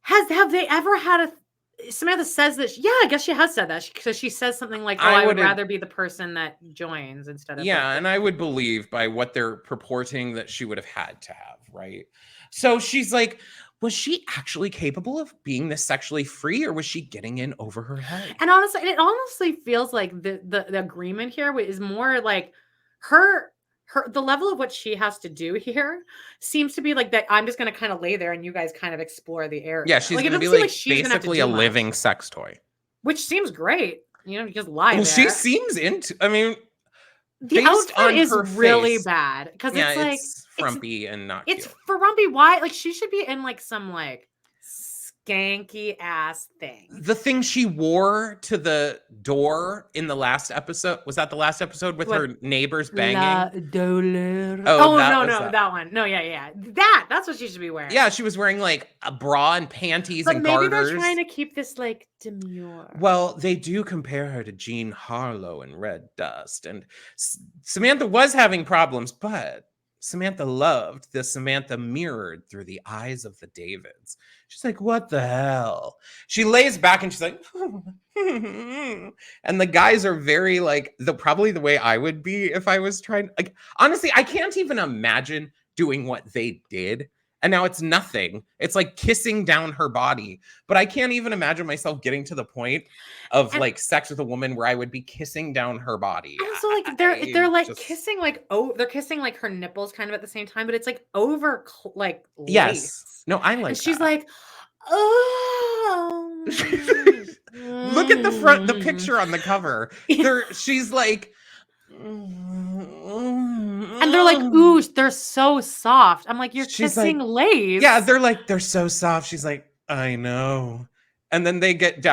Have they ever had a... Samantha says that, yeah, I guess she has said that because she says something like, I would rather be the person that joins instead of... Yeah, and I would believe by what they're purporting that she would have had to have, right? So she's like, was she actually capable of being this sexually free, or was she getting in over her head? And honestly, it honestly feels like the agreement here is more like the level of what she has to do here seems to be like that. I'm just going to kind of lay there and you guys kind of explore the area. Yeah, she's like, going to be like basically a living sex toy. Which seems great. You know, just lie there. She seems into, I mean, the outfit is really bad because it's like frumpy and not cute. It's frumpy. Why? Like she should be in like some like skanky ass thing. The thing she wore to the door in the last episode, was that the last episode with her neighbors banging? That one. No, yeah. That's what she should be wearing. Yeah, she was wearing like a bra and panties and maybe garters. They're trying to keep this like demure. Well, they do compare her to Jean Harlow in Red Dust, and Samantha was having problems, but Samantha loved the Samantha mirrored through the eyes of the Davids. She's like, what the hell? She lays back and she's like, and the guys are very like, probably the way I would be if I was trying. Like, honestly, I can't even imagine doing what they did. And now it's nothing. It's like kissing down her body. But I can't even imagine myself getting to the point of like sex with a woman where I would be kissing down her body. Also, like they're like kissing like they're kissing like her nipples kind of at the same time, but it's like over like lace. Yes. No, I like. And she's like, oh. Look at the picture on the cover. She's like. And they're like, ooh, they're so soft. I'm like, you're kissing lace. Yeah, they're so soft. She's like, I know. And then they get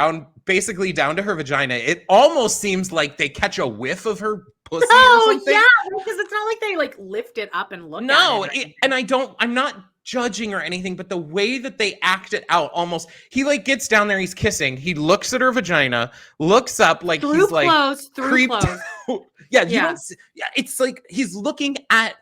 basically down to her vagina. It almost seems like they catch a whiff of her pussy or something. Yeah, because it's not like they like lift it up and look at it. And I'm not judging or anything, but the way that they act it out, almost, he like gets down there, he's kissing, he looks at her vagina, looks up like through he's clothes, like creeped out. Yeah, it's like he's looking at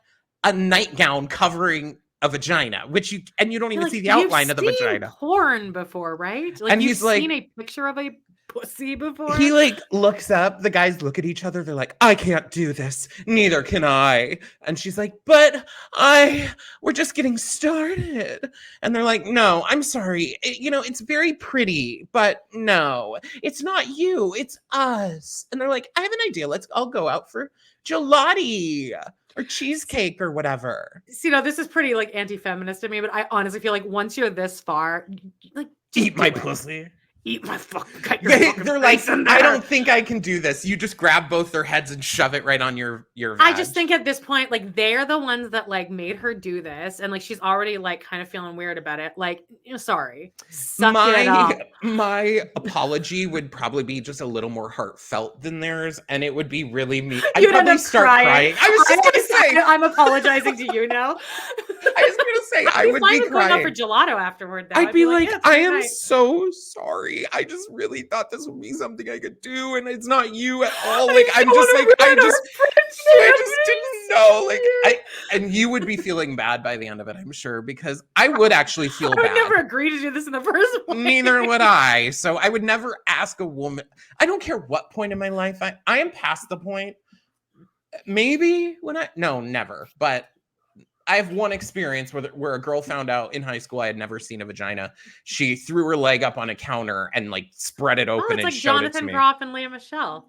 a nightgown covering a vagina, which you don't even see the outline of the vagina. Porn before, right? Like, and you've seen a picture of a pussy before. He like looks up, the guys look at each other, they're like, I can't do this, neither can I. And she's like, but we're just getting started. And they're like, no, I'm sorry, it's very pretty, but no, it's not you, it's us. And they're like, I have an idea, let's all go out for gelati or cheesecake or whatever. See, this is pretty like anti-feminist to me, but I honestly feel like once you're this far, like, eat my pussy. Eat my fucking. They're like, I don't think I can do this. You just grab both their heads and shove it right on your vag. I just think at this point, like, they're the ones that like made her do this, and like she's already like kind of feeling weird about it. Like, sorry, suck it up. My apology would probably be just a little more heartfelt than theirs, and it would be really me. I'd You'd probably start crying. I was just gonna say, I'm apologizing to you now. I was gonna say I would be crying. Going out for gelato afterward. Though. I'd be like, yeah, I am so sorry. I just really thought this would be something I could do, and it's not you at all. Like, I just didn't know. Like, and you would be feeling bad by the end of it, I'm sure, because I would actually feel bad. I would never agree to do this in the first place. Neither would I. So I would never ask a woman. I don't care what point in my life I am past the point. Maybe never. But I have one experience where a girl found out in high school I had never seen a vagina. She threw her leg up on a counter and like spread it open and like showed Jonathan it to me. Groff and Leah Michelle.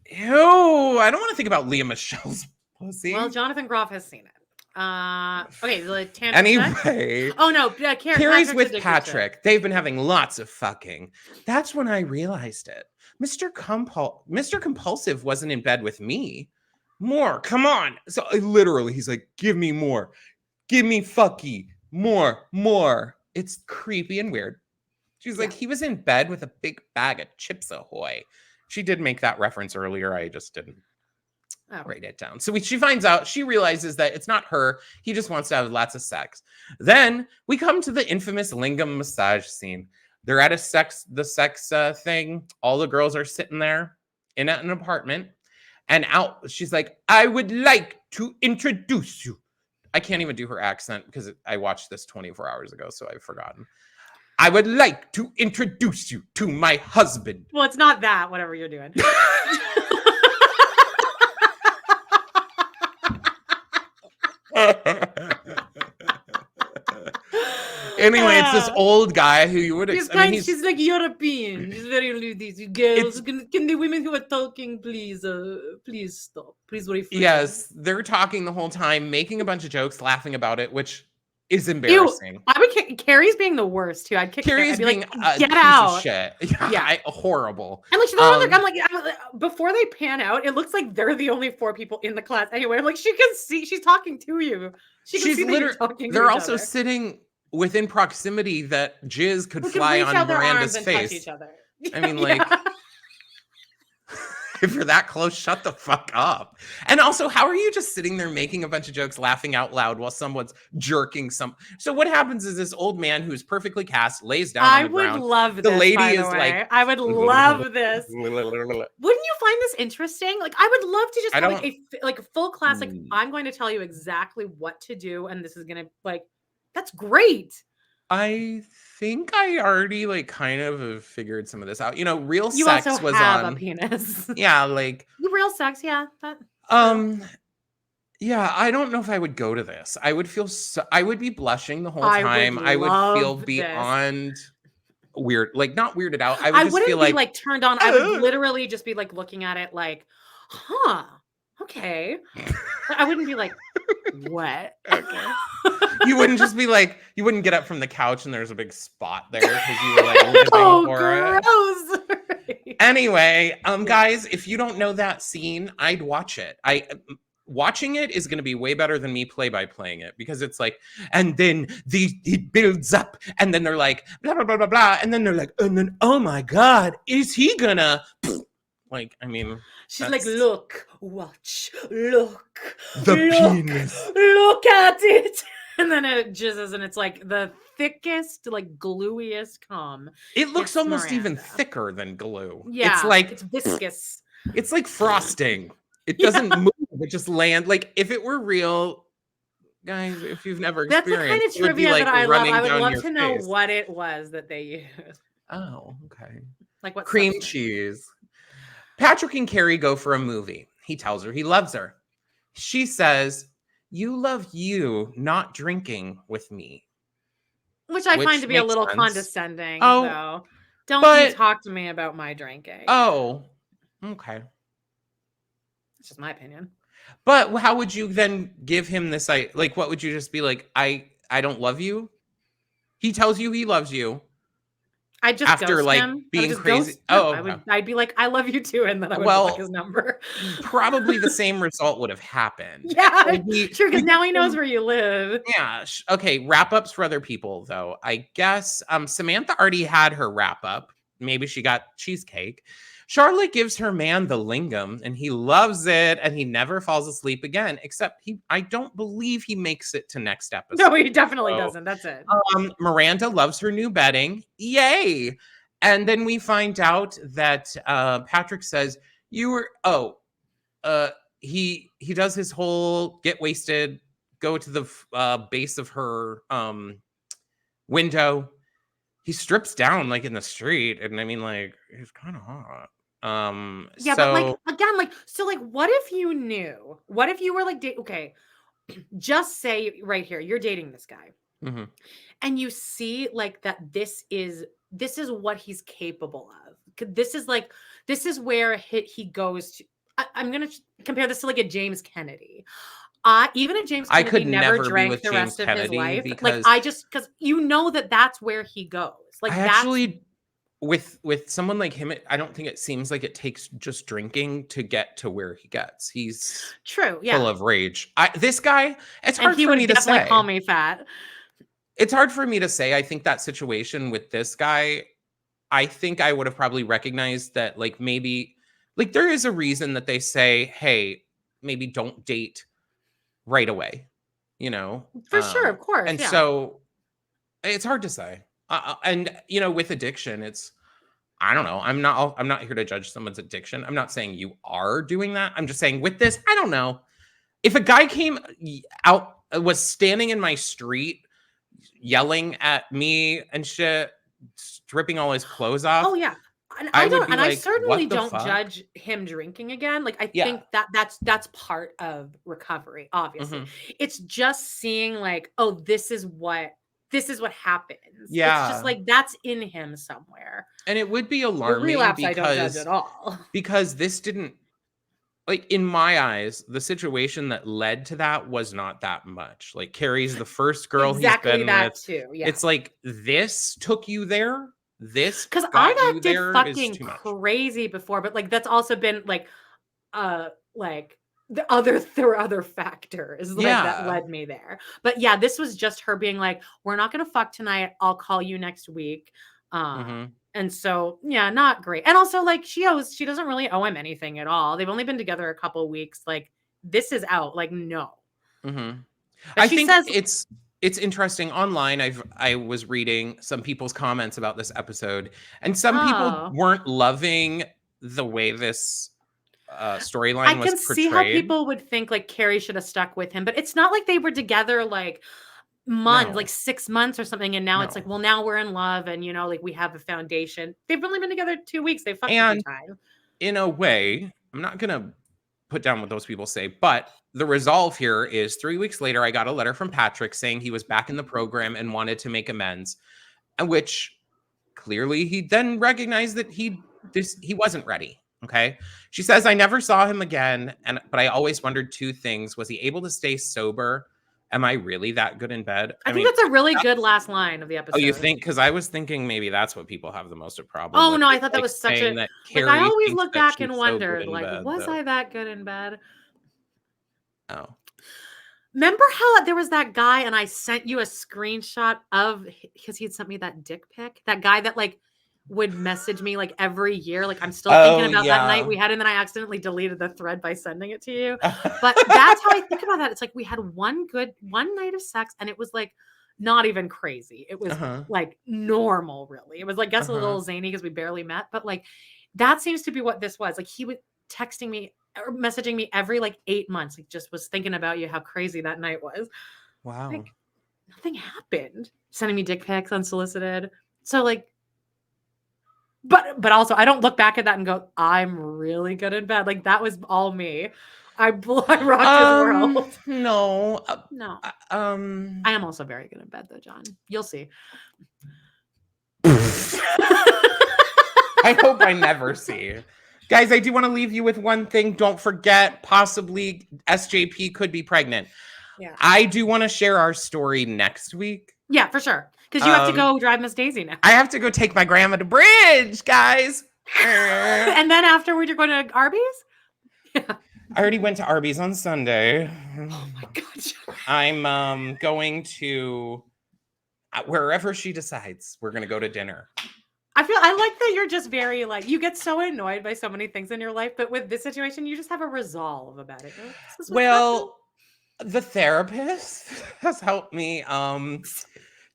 Ew, I don't want to think about Leah Michelle's pussy. Well, Jonathan Groff has seen it. Okay, the tangent. Anyway. Oh no, Carrie's with Patrick. They've been having lots of fucking. That's when I realized it. Mr. Compulsive wasn't in bed with me. More, come on. So he's like, give me more. Give me fucky. More. It's creepy and weird. She's like, he was in bed with a big bag of Chips Ahoy. She did make that reference earlier. I just didn't write it down. So she finds out, she realizes that it's not her. He just wants to have lots of sex. Then we come to the infamous lingam massage scene. They're at the sex thing. All the girls are sitting there in an apartment. And out, she's like, I would like to introduce you. I can't even do her accent because I watched this 24 hours ago, so I've forgotten. I would like to introduce you to my husband. Well, it's not that, whatever you're doing. Anyway, it's this old guy who you would expect. She's like European. She's very these girls. Can the women who are talking please stop? Please refrain. Yes, they're talking the whole time, making a bunch of jokes, laughing about it, which is embarrassing. Ew, I would kick Carrie's being the worst too. I'd kick Carrie's. I'd be being like, get out. Of shit. Yeah, horrible. And like she's I'm like, before they pan out, it looks like they're the only 4 people in the class. Anyway, I'm like, she can see she's talking to you. She can see that you're talking to They're each also other. Sitting within proximity that jizz could fly on Miranda's face. Touch each other. I mean, like, if you're that close, shut the fuck up. And also, how are you just sitting there making a bunch of jokes, laughing out loud while someone's jerking some? So what happens is this old man who's perfectly cast lays down on the ground. I would love this. The lady is like, I would love this. Wouldn't you find this interesting? Like, I would love to just have like a full class. Like, I'm going to tell you exactly what to do, and this is gonna that's great. I think I already kind of have figured some of this out. You know, Real you Sex also was have on a penis. Yeah, Real Sex, yeah. Yeah, I don't know if I would go to this. I would feel I would be blushing the whole time. I would feel beyond weird, not weirded out. I would just feel be turned on. I would literally just be looking at it huh. Okay. I wouldn't be like, what? Okay. You wouldn't just be you wouldn't get up from the couch and there's a big spot there because you were living for it. Anyway, guys, if you don't know that scene, I'd watch it. Watching it is going to be way better than me play-by-playing it because it's and then it builds up and then they're like, blah, blah, blah, blah, blah. And then they're like, and then, oh my God, is he gonna... She's like, look, watch, look, penis. Look at it. And then it jizzes and it's the thickest, gluiest cum. It looks almost even thicker than glue. Yeah. It's viscous. It's like frosting. It doesn't move. It just lands. If it were real, guys, if you've never experienced, that's the kind of trivia that I love. I would love to know what it was that they used. Oh, okay. What cream cheese. Patrick and Carrie go for a movie. He tells her he loves her. She says, you love you not drinking with me. Which I find to be a little condescending. Oh, don't talk to me about my drinking. Oh, okay. It's just my opinion. But how would you then give him this? What would you just be like? I don't love you. He tells you he loves you. I just after him. Being crazy. I'd be like, I love you too, and then I would block his number. Probably the same result would have happened. Yeah, sure. Because now he knows where you live. Yeah. Okay. Wrap ups for other people, though. I guess Samantha already had her wrap up. Maybe she got cheesecake. Charlotte gives her man the lingam, and he loves it, and he never falls asleep again. Except I don't believe he makes it to next episode. No, he definitely doesn't. That's it. Miranda loves her new bedding. Yay! And then we find out that Patrick says you were. He does his whole get wasted, go to the base of her window. He strips down in the street, and he's kind of hot. Yeah, but again, so what if you knew? What if you were okay, just say right here, you're dating this guy, and you see that this is what he's capable of. This is where he goes to. I'm going to compare this to like a James Kennedy. Even if James I Kennedy could never never be drank with the James rest of his Kennedy life, like because I just because that's where he goes. I Like that's actually with someone like him, I don't think it seems like it takes just drinking to get to where he gets. He's true. full Yeah. of rage. This guy, it's And hard he for would me to definitely call say. me fat. It's hard for me to say. I think that situation with this guy, I think I would have probably recognized that, like, maybe, like, there is a reason that they say, hey, maybe don't date right away, you know? For sure, of course. And Yeah. so it's hard to say. And, you know, with addiction, it's, I don't know. I'm not here to judge someone's addiction. I'm not saying you are doing that. I'm just saying with this, I don't know. If a guy came out, was standing in my street yelling at me and shit, stripping all his clothes Oh, off, yeah. And I would be I like, certainly "What the don't fuck?" judge him drinking again. Like, I Yeah. think that's part of recovery, obviously. Mhm. It's just seeing like, oh, this is what happens. It's just Yeah. like that's in him somewhere. And it would be The alarming relapse, I don't judge at all. because this didn't, like, in my eyes, the situation that led to that was not that much. Like, Carrie's the first girl he's Exactly been with. that too. Yeah. It's like, this took you there? This Because got I've you acted there is fucking too much. crazy before, but like that's also been like there were other factors like that Yeah. led me there. But yeah, this was just her being like, we're not gonna fuck tonight. I'll call you next week. Mhm. And so yeah, not great. And also like she doesn't really owe him anything at all. They've only been together a couple weeks. Like this is out. Like, no. Mhm. But I she think says, it's interesting online. I was reading some people's comments about this episode, and some people oh, weren't loving the way this I storyline was can see how portrayed. people would think like Carrie should have stuck with him, but it's not like they were together like months, No, like 6 months or something. And now it's like, no. well, now we're in love and, like we have a foundation. They've only been together 2 weeks. They fucked a few And times. in a way, I'm not gonna put down what those people say, but the resolve here is 3 weeks later, I got a letter from Patrick saying he was back in the program and wanted to make amends, and which clearly he then recognized that he wasn't ready. Okay. She says, I never saw him again. But I always wondered two things. Was he able to stay sober? Am I really that good in bed? I I think mean, that's a really good last line of the oh, you episode. think? Because I was thinking maybe that's what people have the most of problem Oh with, no, I is thought that like was such saying a that like I Carrie always thinks look that back and she's so good wondered, in like, bed, was though. I that good in bed? Oh. Remember how there was that guy and I sent you a screenshot of because he had sent me that dick pic? That guy that like would message me like every year. Like I'm still thinking Oh, about that night yeah. we had, and then I accidentally deleted the thread by sending it to you. But that's how I think about that. It's like we had one night of sex and it was like not even crazy. It was Uh-huh. like normal, really. It was like, guess a Uh-huh. little zany because we barely met, but like that seems to be what this was. Like he would texting me or messaging me every like 8 months, like just was thinking about you, how crazy that night was. Wow. Like nothing happened. Sending me dick pics unsolicited. So like, but also I don't look back at that and go, I'm really good in bed. Like that was all me. I rocked his world. No. No, Uh, I am also very good in bed though, John. You'll see. I hope I never see. Guys, I do want to leave you with one thing. Don't forget, possibly SJP could be pregnant. Yeah. I do want to share our story next week. Yeah, for sure. Because you have to go drive Miss Daisy now. I have to go take my grandma to Bridge, guys. And then afterward, you're going to Arby's? Yeah. I already went to Arby's on Sunday. Oh my God. I'm going to wherever she decides. We're going to go to dinner. I like that you're just very like, you get so annoyed by so many things in your life, but with this situation, you just have a resolve about it. Like, well, the therapist has helped me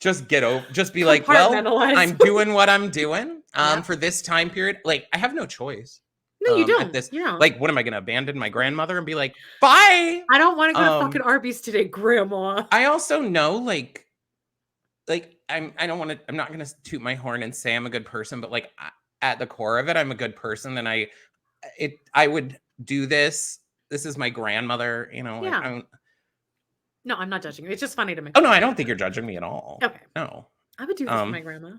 just be like, well, I'm doing what I'm doing for this time period. Like, I have no choice. No, you don't. At this, you don't. Like, what am I going to abandon my grandmother and be like, bye? I don't want to go to fucking Arby's today, Grandma. I also know, like I'm not going to toot my horn and say I'm a good person, but like at the core of it, I'm a good person. And I would do this. This is my grandmother, like, yeah. No, I'm not judging you. It's just funny to me. Oh no, I don't think you're judging me at all. Okay. No. I would do this with my grandma.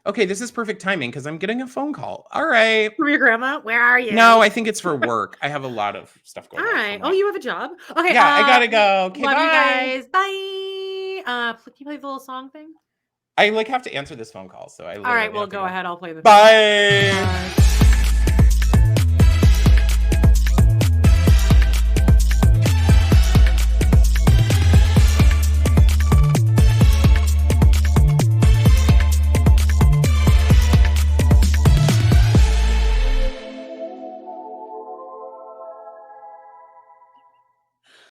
Okay, this is perfect timing because I'm getting a phone call. All right. From your grandma? Where are you? No, I think it's for work. I have a lot of stuff going on. All right. Oh, you have a job? Okay. Yeah, I gotta go. Okay, love bye. you guys. Bye. Can you play the little song thing? I like have to answer this phone call, so I. All right. Well, go ahead. I'll play the. Bye.